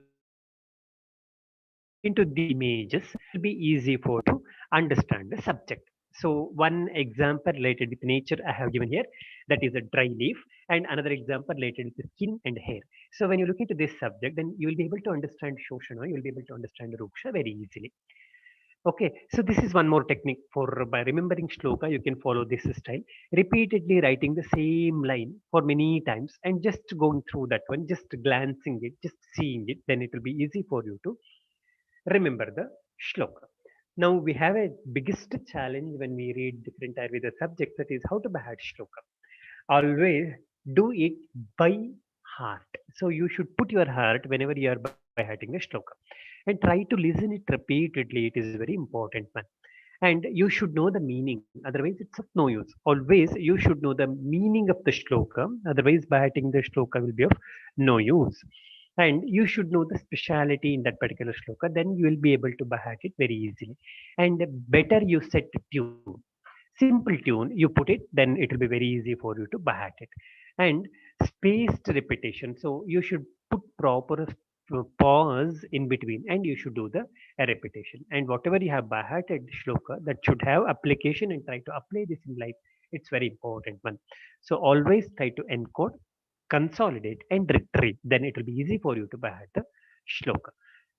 into these images, it will be easy for you to understand the subject. So one example related with nature I have given here, that is a dry leaf, and another example related with the skin and hair. So when you look into this subject, then you will be able to understand Shoshana, you will be able to understand Ruksha very easily. Okay, so this is one more technique for by remembering shloka. You can follow this style, repeatedly writing the same line for many times and just going through that one, just glancing it, just seeing it. Then it will be easy for you to remember the shloka. Now we have a biggest challenge when we read different Ayurveda subjects, that is how to by heart shloka. Always do it by heart. So you should put your heart whenever you are by hearting a shloka and try to listen it repeatedly. It is very important one. And you should know the meaning, otherwise it's of no use. Always you should know the meaning of the shloka, otherwise by hearting the shloka will be of no use. And you should know the speciality in that particular shloka, then you will be able to by heart it very easily. And better you set a tune, simple tune, you put it, then it will be very easy for you to by heart it. And spaced repetition, so you should put proper pause in between and you should do the repetition. And whatever you have by hearted shloka, that should have application and try to apply this in life. It's very important one. So always try to encode, consolidate and retrieve, then it will be easy for you to by heart the shloka.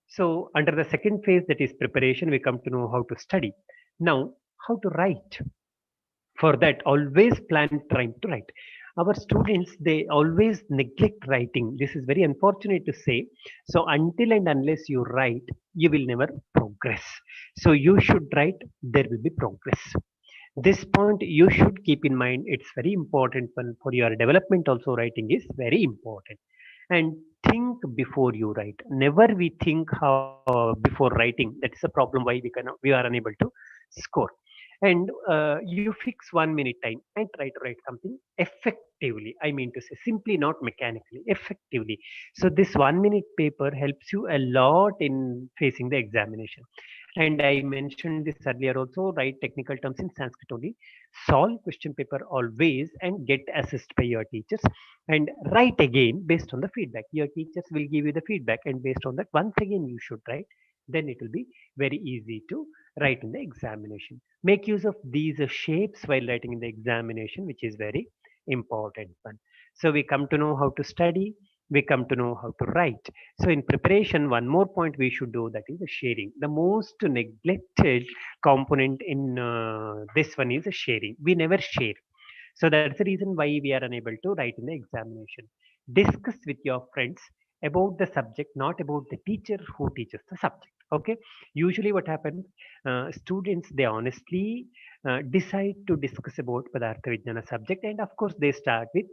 So under the second phase, that is preparation, we come to know how to study. Now, how to write. For that, always plan trying to write. Our students, they always neglect writing. This is very unfortunate to say. So until and unless you write, you will never progress. So you should write, there will be progress. This point you should keep in mind. It's very important one for your development also. Writing is very important. And think before you write. Never we think before writing. That is a problem why we are unable to score. And you fix 1 minute time and try to write something effectively. I mean to say, simply not mechanically, effectively. So this 1 minute paper helps you a lot in facing the examination. And I mentioned this earlier also, write technical terms in Sanskrit only, solve question paper always and get assessed by your teachers, and write again based on the feedback. Your teachers will give you the feedback, and based on that, once again you should write. Then it will be very easy to write in the examination. Make use of these shapes while writing in the examination, which is very important one. So we come to know how to study, we come to know how to write. So in preparation, one more point we should do, that is the sharing. The most neglected component in this one is sharing. We never share. So that's the reason why we are unable to write in the examination. Discuss with your friends about the subject, not about the teacher who teaches the subject. Okay. Usually, what happens? Students, they honestly decide to discuss about Padartha Vijnana subject, and of course they start with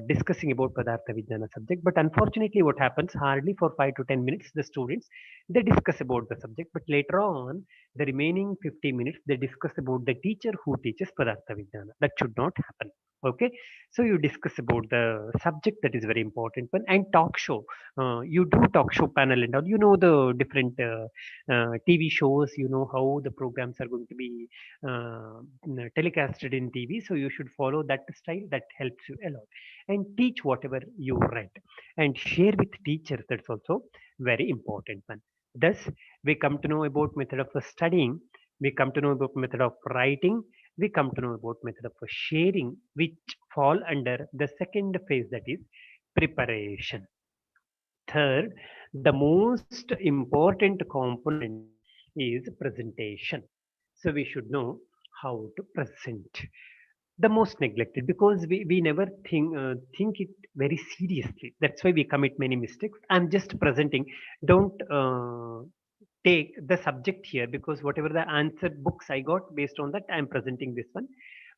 discussing about Padartha Vijnana subject. But unfortunately, what happens? Hardly for 5 to 10 minutes, the students, they discuss about the subject, but later on the remaining 50 minutes, they discuss about the teacher who teaches Padartha Vijnana. That should not happen. Okay, so you discuss about the subject, that is very important one. And talk show, you do talk show panel and all, you know the different TV shows, you know how the programs are going to be telecasted in TV, so you should follow that style. That helps you a lot. And teach whatever you read and share with teachers, that's also very important one. Thus we come to know about method of studying, we come to know about method of writing, we come to know about method of sharing, which fall under the second phase, that is preparation. Third, the most important component is presentation. So we should know how to present. The most neglected, because we never think it very seriously. That's why we commit many mistakes. I'm just presenting. Don't take the subject here, because whatever the answer books I got, based on that I'm presenting this one.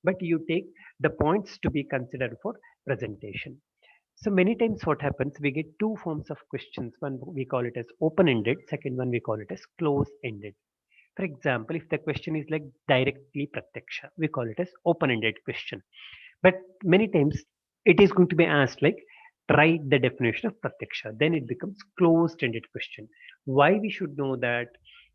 But you take the points to be considered for presentation. So many times what happens, we get two forms of questions. One we call it as open-ended, second one we call it as close-ended. For example, if the question is like directly pratyaksha, we call it as open-ended question. But many times it is going to be asked like, write the definition of pratyaksha. Then it becomes closed-ended question. Why we should know that?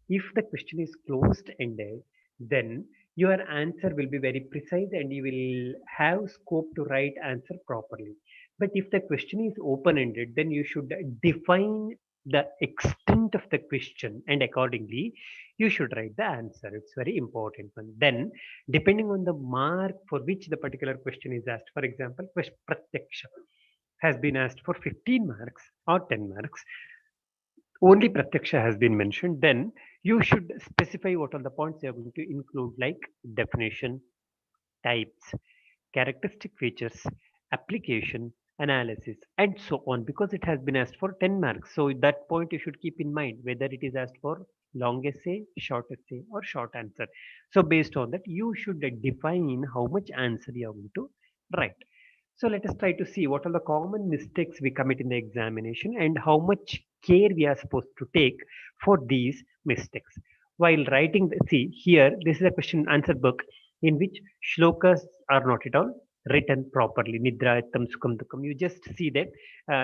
If the question is closed-ended, then your answer will be very precise and you will have scope to write answer properly. But if the question is open-ended, then you should define the extent of the question, and accordingly you should write the answer. It's very important one. Then depending on the mark for which the particular question is asked, for example, pratyaksha has been asked for 15 marks or 10 marks, only pratyaksha has been mentioned, then you should specify what are the points you are going to include, like definition, types, characteristic features, application, analysis, and so on, because it has been asked for 10 marks. So that point you should keep in mind, whether it is asked for long essay, short essay, or short answer. So based on that, you should define how much answer you are going to write. So let us try to see what are the common mistakes we commit in the examination and how much care we are supposed to take for these mistakes. While writing, see here, this is a question answer book in which shlokas are not at all written properly. Nidra, Ettam, Sukham, Dukam. You just see that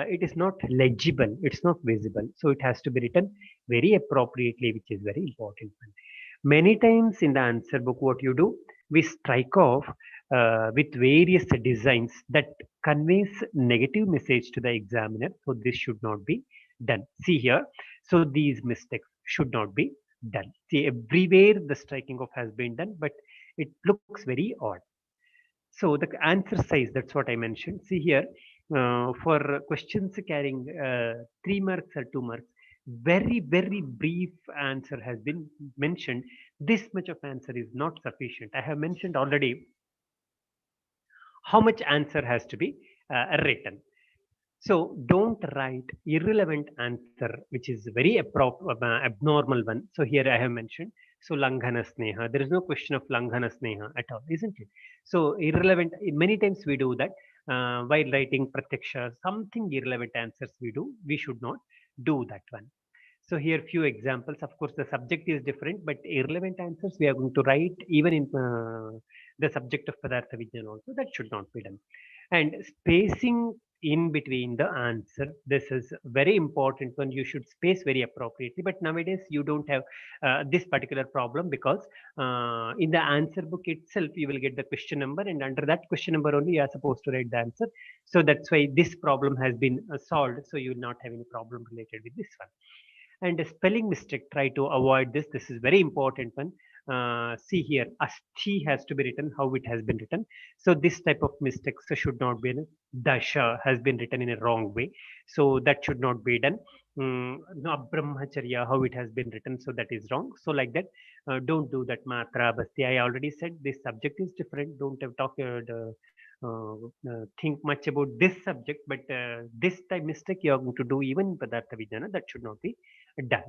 it is not legible, it's not visible. So it has to be written very appropriately, which is very important. Many times in the answer book, what you do, we strike off with various designs that conveys negative message to the examiner. So this should not be done. See here. So these mistakes should not be done. See, everywhere the striking off has been done, but it looks very odd. So the answer size, that's what I mentioned. See here, for questions carrying 3 marks or 2 marks, very brief answer has been mentioned. This much of answer is not sufficient. I have mentioned already how much answer has to be written. So don't write irrelevant answer, which is very abnormal one. So here I have mentioned. So Langhana Sneha, there is no question of Langhana Sneha at all, isn't it? So irrelevant, many times we do that while writing Pratyaksha, something irrelevant answers we do, we should not do that one. So here few examples. Of course, the subject is different, but irrelevant answers we are going to write even in the subject of Padartha Vigyan also. That should not be done. And spacing in between the answer, this is very important one. You should space very appropriately. But nowadays you don't have this particular problem, because in the answer book itself you will get the question number, and under that question number only you are supposed to write the answer. So that's why this problem has been solved. So you will not have any problem related with this one. And a spelling mistake, try to avoid this. This is very important one. See here, asti has to be written how it has been written. So this type of mistakes should not be done. Dasha has been written in a wrong way, so that should not be done. No, brahmacharya, how it has been written, so that is wrong. So like that, don't do that. Matra basti, I already said this subject is different. Don't have talk think much about this subject, but this type mistake you are going to do even in Padartha Vijnana, that should not be done.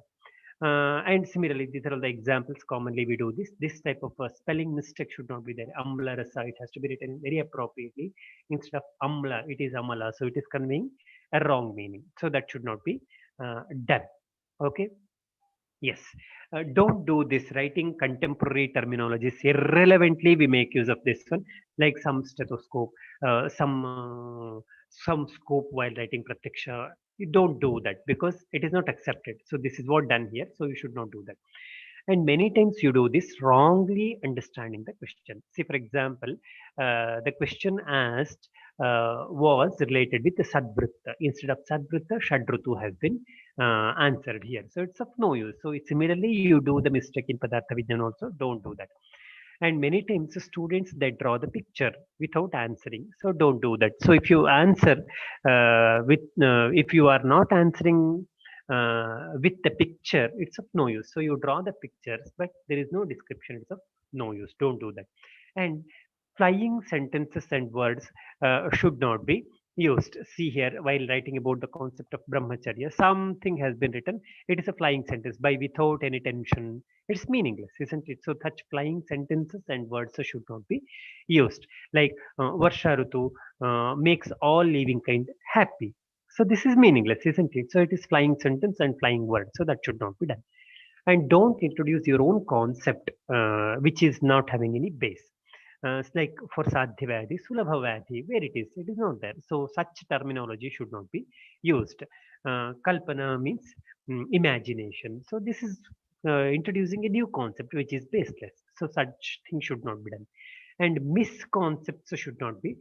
And similarly, these are all the examples. Commonly, we do this. This type of spelling mistake should not be there. Amla rasa, it has to be written very appropriately. Instead of amla, it is amala. So it is conveying a wrong meaning. So that should not be done. Okay. Yes, don't do this. Writing contemporary terminologies irrelevantly. We make use of this one, like some stethoscope, some scope while writing pratyaksha. You don't do that because it is not accepted. So this is what done here. So you should not do that. And many times you do this wrongly understanding the question. See, for example, the question asked was related with the Sadvrutta. Instead of Sadvrutta, Shadrutu has been answered here. So it's of no use. So it's similarly you do the mistake in Padartha Vigyan also. Don't do that. And many times the students they draw the picture without answering. So don't do that. So if you answer if you are not answering with the picture, it's of no use. So you draw the pictures, but there is no description. It's of no use. Don't do that. And flying sentences and words should not be used. See here, while writing about the concept of brahmacharya, something has been written. It is a flying sentence by without any tension. It's meaningless, isn't it? So such flying sentences and words should not be used. Like Varsha Rutu makes all living kind happy. So this is meaningless, isn't it? So it is flying sentence and flying word. So that should not be done. And don't introduce your own concept which is not having any base. It's like for Sadhyavadi, Sulabhavadi, where it is not there. So such terminology should not be used. Kalpana means imagination. So this is introducing a new concept which is baseless. So such thing should not be done. And misconcepts should not be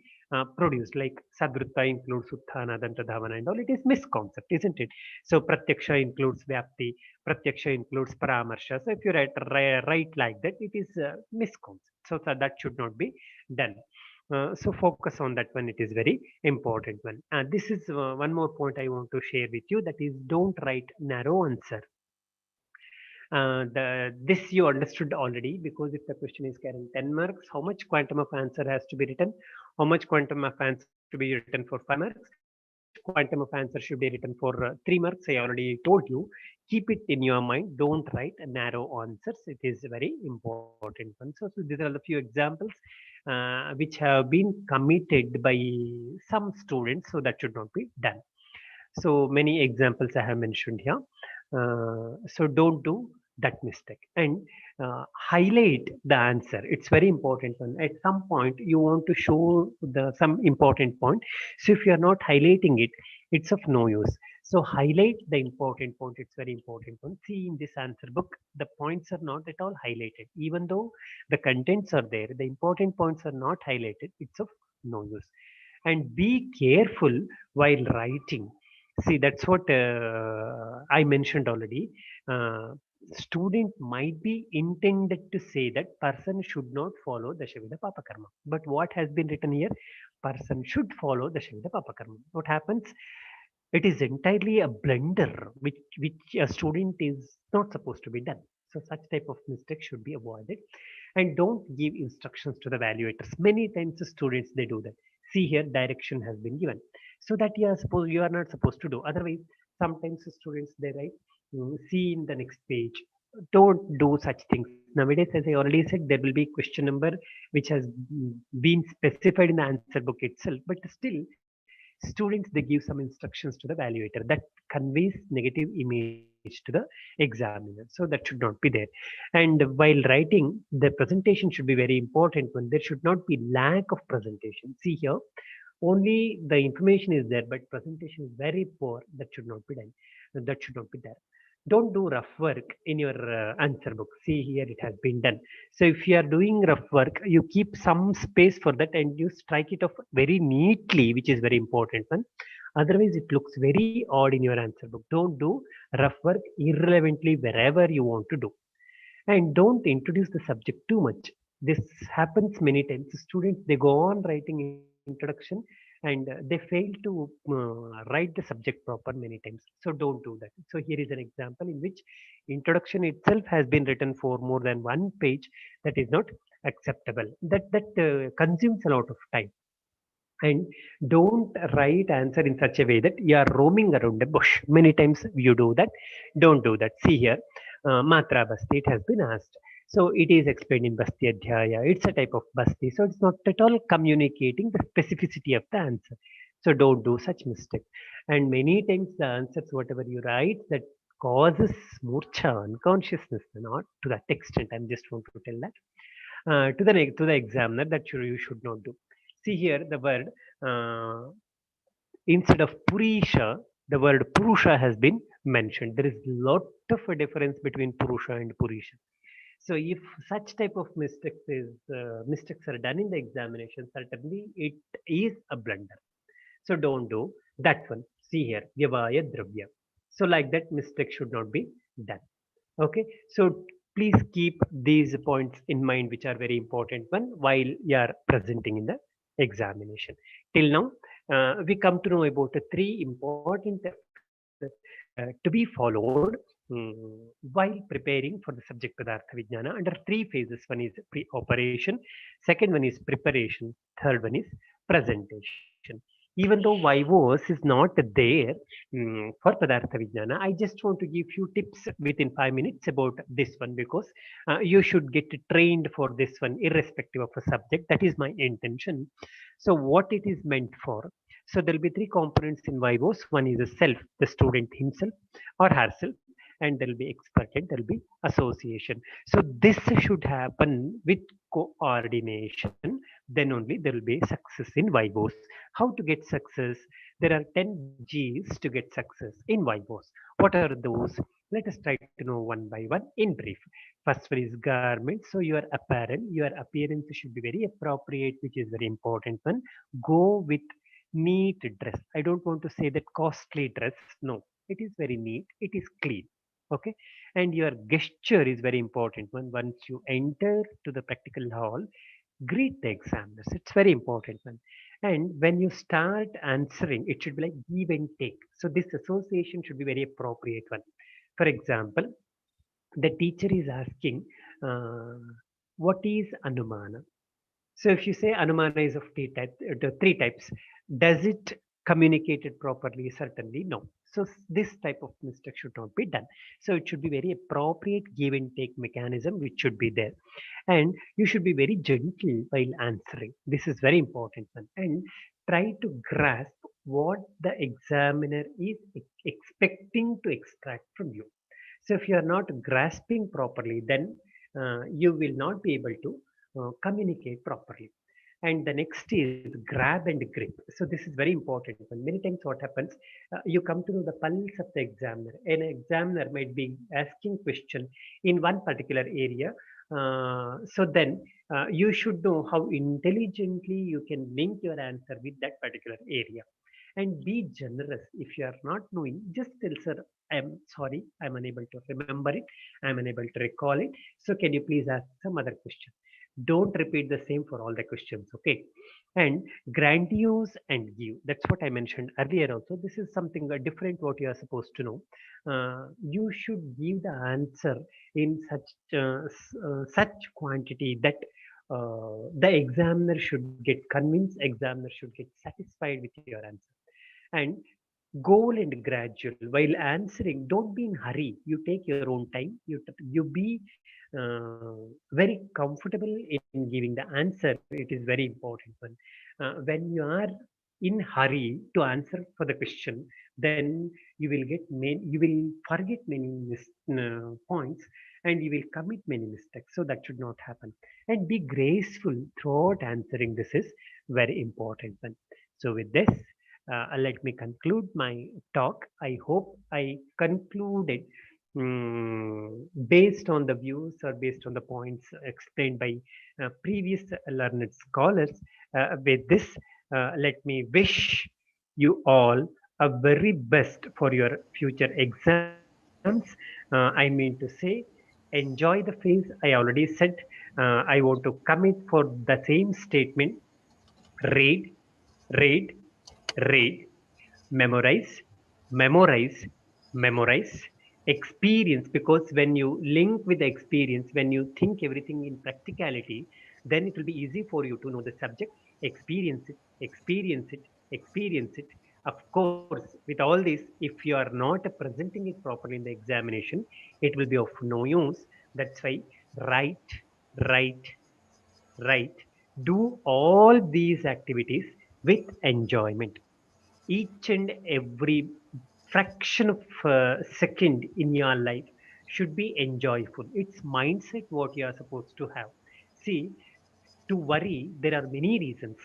produced. Like Sadvrutta includes Utthana, Dantadhavana and all. It is misconcept, isn't it? So Pratyaksha includes Vyapti, Pratyaksha includes Paramarsha. So if you write like that, it is misconcept. So that should not be done. So focus on that one. It is very important one. This is one more point I want to share with you. That is, don't write narrow answer. This you understood already, because if the question is carrying 10 marks, how much quantum of answer has to be written? How much quantum of answer has to be written for 5 marks? How much quantum of answer should be written for 3 marks? I already told you. Keep it in your mind. Don't write narrow answers. It is a very important one. So these are the few examples which have been committed by some students. So that should not be done. So many examples I have mentioned here. So don't do that mistake, and highlight the answer. It's very important one. At some point you want to show the some important point. So if you are not highlighting it, it's of no use. So highlight the important point. It's very important one. See, in this answer book, the points are not at all highlighted. Even though the contents are there, the important points are not highlighted. It's of no use. And be careful while writing. See, that's what I mentioned already. Uh, Student might be intended to say that person should not follow the Shavida Papa Karma. But what has been written here? Person should follow the Shavida Papa Karma. What happens? It is entirely a blunder which a student is not supposed to be done. So such type of mistake should be avoided. And don't give instructions to the evaluators. Many times the students they do that. See here, direction has been given. So that you are not supposed to do. Otherwise, sometimes the students they write, see in the next page. Don't do such things. Nowadays, as I already said, there will be question number which has been specified in the answer book itself. But still, students they give some instructions to the evaluator that conveys negative image to the examiner. So that should not be there. And while writing, the presentation should be very important one. There should not be lack of presentation. See here, only the information is there, but presentation is very poor. That should not be done. That should not be there. Don't do rough work in your answer book. See here, it has been done. So if you are doing rough work, you keep some space for that and you strike it off very neatly, which is very important one. Otherwise, it looks very odd in your answer book. Don't do rough work irrelevantly wherever you want to do. And don't introduce the subject too much. This happens many times. Students they go on writing introduction and they fail to write the subject proper many times. So don't do that. So here is an example in which introduction itself has been written for more than one page. That is not acceptable. That consumes a lot of time. And don't write answer in such a way that you are roaming around the bush. Many times you do that. Don't do that. See here, Matra Basti, it has been asked. So it is explained in Basti Adhyaya. It's a type of Basti. So it's not at all communicating the specificity of the answer. So don't do such mistake. And many times the answers, whatever you write, that causes murcha, unconsciousness, not to that extent. I'm just want to tell that to the examiner that you should not do. See here the word uh, instead of purisha, the word purusha has been mentioned. There is lot of a difference between purusha and purisha. So if such type of mistakes are done in the examination, certainly it is a blunder. So don't do that one. See here, vyavaya dravya. So like that, mistake should not be done. Okay. So please keep these points in mind, which are very important one while you are presenting in the examination. Till now, we come to know about the three important factors to be followed while preparing for the subject Padartha Vijnana under three phases. One is pre-operation, second one is preparation, third one is presentation. Even though Vivos is not there for Padartha Vijnana, I just want to give few tips within 5 minutes about this one because you should get trained for this one irrespective of a subject. That is my intention. So what it is meant for? So there will be three components in Vivos. One is the self, the student himself or herself, and there will be expert and there will be association. So this should happen with coordination. Then only there will be success in Vivos. How to get success? There are 10 G's to get success in Vivos. What are those? Let us try to know one by one in brief. First one is garment. So your apparel, your appearance should be very appropriate, which is very important one. Go with neat dress. I don't want to say that costly dress. No, it is very neat. It is clean. Okay. And your gesture is very important one. Once you enter to the practical hall, greet the examiners. It's very important one. And when you start answering, it should be like give and take. So this association should be very appropriate one. For example, the teacher is asking, uh, what is Anumana? So if you say Anumana is of three types, does it communicate it properly? Certainly no. So this type of mistake should not be done. So it should be very appropriate give and take mechanism which should be there. And you should be very gentle while answering. This is very important one. And try to grasp what the examiner is expecting to extract from you. So if you are not grasping properly, then you will not be able to communicate properly. And the next is grab and grip. So this is very important. But many times what happens, you come to know the pulse of the examiner. An examiner might be asking question in one particular area. So then you should know how intelligently you can link your answer with that particular area. And be generous. If you are not knowing, just tell sir, I'm sorry, I'm unable to remember it, I'm unable to recall it. So can you please ask some other question? Don't repeat the same for all the questions, okay? And grandiose and give. That's what I mentioned earlier also. This is something different what you are supposed to know. You should give the answer in such quantity that the examiner should get convinced, examiner should get satisfied with your answer. And goal and gradual while answering, don't be in hurry, you take your own time, you be very comfortable in giving the answer. It is very important one. When you are in hurry to answer for the question, then you will forget many points and you will commit many mistakes. So that should not happen. And be graceful throughout answering. This is very important one. So with this, let me conclude my talk. I hope I concluded based on the views or based on the points explained by previous learned scholars. With this, let me wish you all a very best for your future exams. I mean to say, enjoy the phase. I already said I want to commit for the same statement. Read, read, read, memorize, memorize, memorize, experience. Because when you link with the experience, when you think everything in practicality, then it will be easy for you to know the subject. Experience it, experience it, experience it. Of course, with all this, if you are not presenting it properly in the examination, it will be of no use. That's why write, write, write. Do all these activities with enjoyment. Each and every fraction of a second in your life should be enjoyable. It's mindset what you are supposed to have. See, to worry, there are many reasons.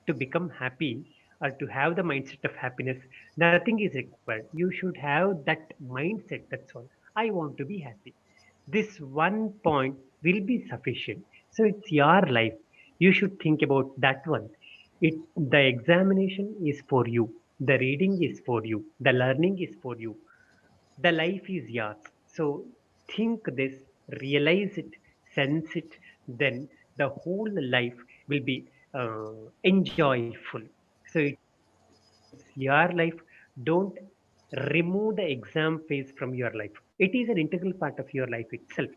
To become happy or to have the mindset of happiness, nothing is required. You should have that mindset. That's all. I want to be happy. This one point will be sufficient. So it's your life. You should think about that one. The examination is for you. The reading is for you. The learning is for you. The life is yours. So think this, realize it, sense it, then the whole life will be enjoyable. So it's your life. Don't remove the exam phase from your life. It is an integral part of your life itself.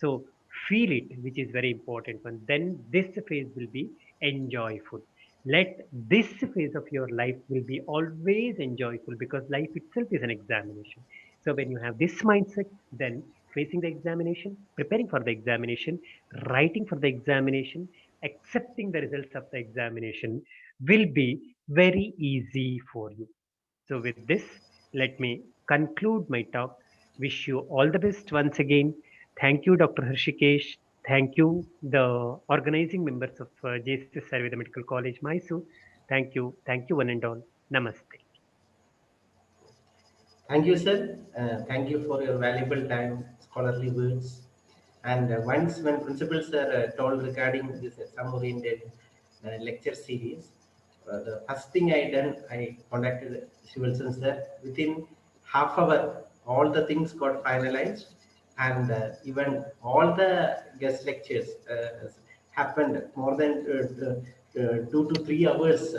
So feel it, which is very important one. Then this phase will be enjoyable. Let this phase of your life will be always enjoyable because life itself is an examination. So when you have this mindset, then facing the examination, preparing for the examination, writing for the examination, accepting the results of the examination will be very easy for you. So with this, let me conclude my talk. Wish you all the best once again. Thank you, Dr. Harshikesh. Thank you, the organizing members of JSS Ayurveda Medical College, Mysore. Thank you. Thank you, one and all. Namaste. Thank you, sir. Thank you for your valuable time, scholarly words. And once when principal sir told regarding this exam-oriented lecture series, the first thing I done, I contacted Shivalsan sir. Within half hour, all the things got finalized, and even all the guest lectures happened more than 2 to 3 hours.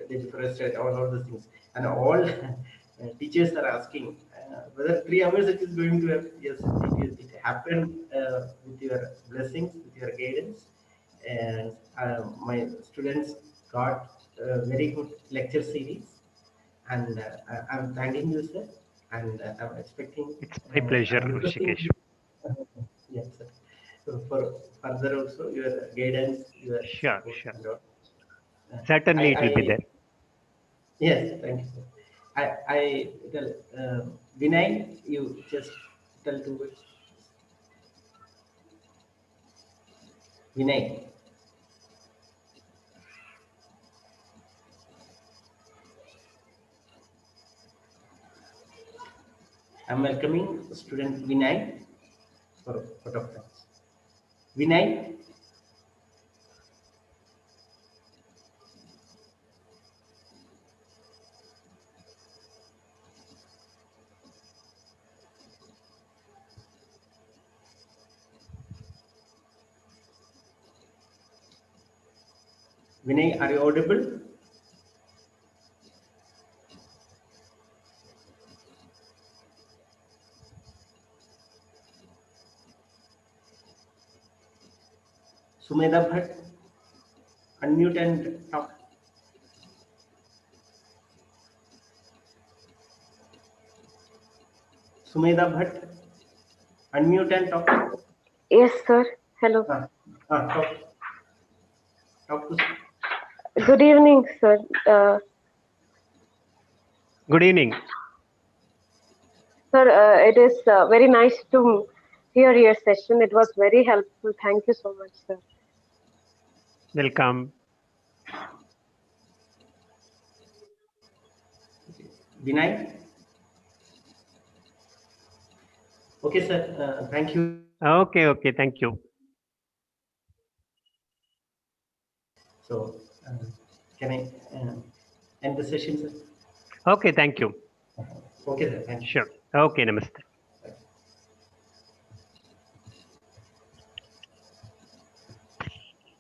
They differentiate all the things, and all teachers are asking whether 3 hours it is going to have. Yes, it happened with your blessings, with your guidance, and my students got a very good lecture series, and I'm thanking you, sir, and I'm expecting, It's my pleasure, I'm requesting Rishikesh. you, yes, sir. So for further also your guidance, your Sure, support, sure. and all. Uh, Certainly, it will be I there. yes, thank you, sir. I tell Vinay, you just tell two words. Vinay, I'm welcoming student Vinay for photo class. Vinay, Vinay, are you audible? Sumedha Bhatt, unmute and talk. Sumedha Bhatt, unmute and talk. Yes, sir. Hello. Talk. Talk to. Good evening, sir. Good evening. Sir, it is very nice to hear your session. It was very helpful. Thank you so much, sir. Welcome. Vinay. Okay, sir. Thank you. Okay, okay. Thank you. So, can I end the session, sir? Okay, thank you. Okay, sir. Thank you. Sure. Okay, namaste.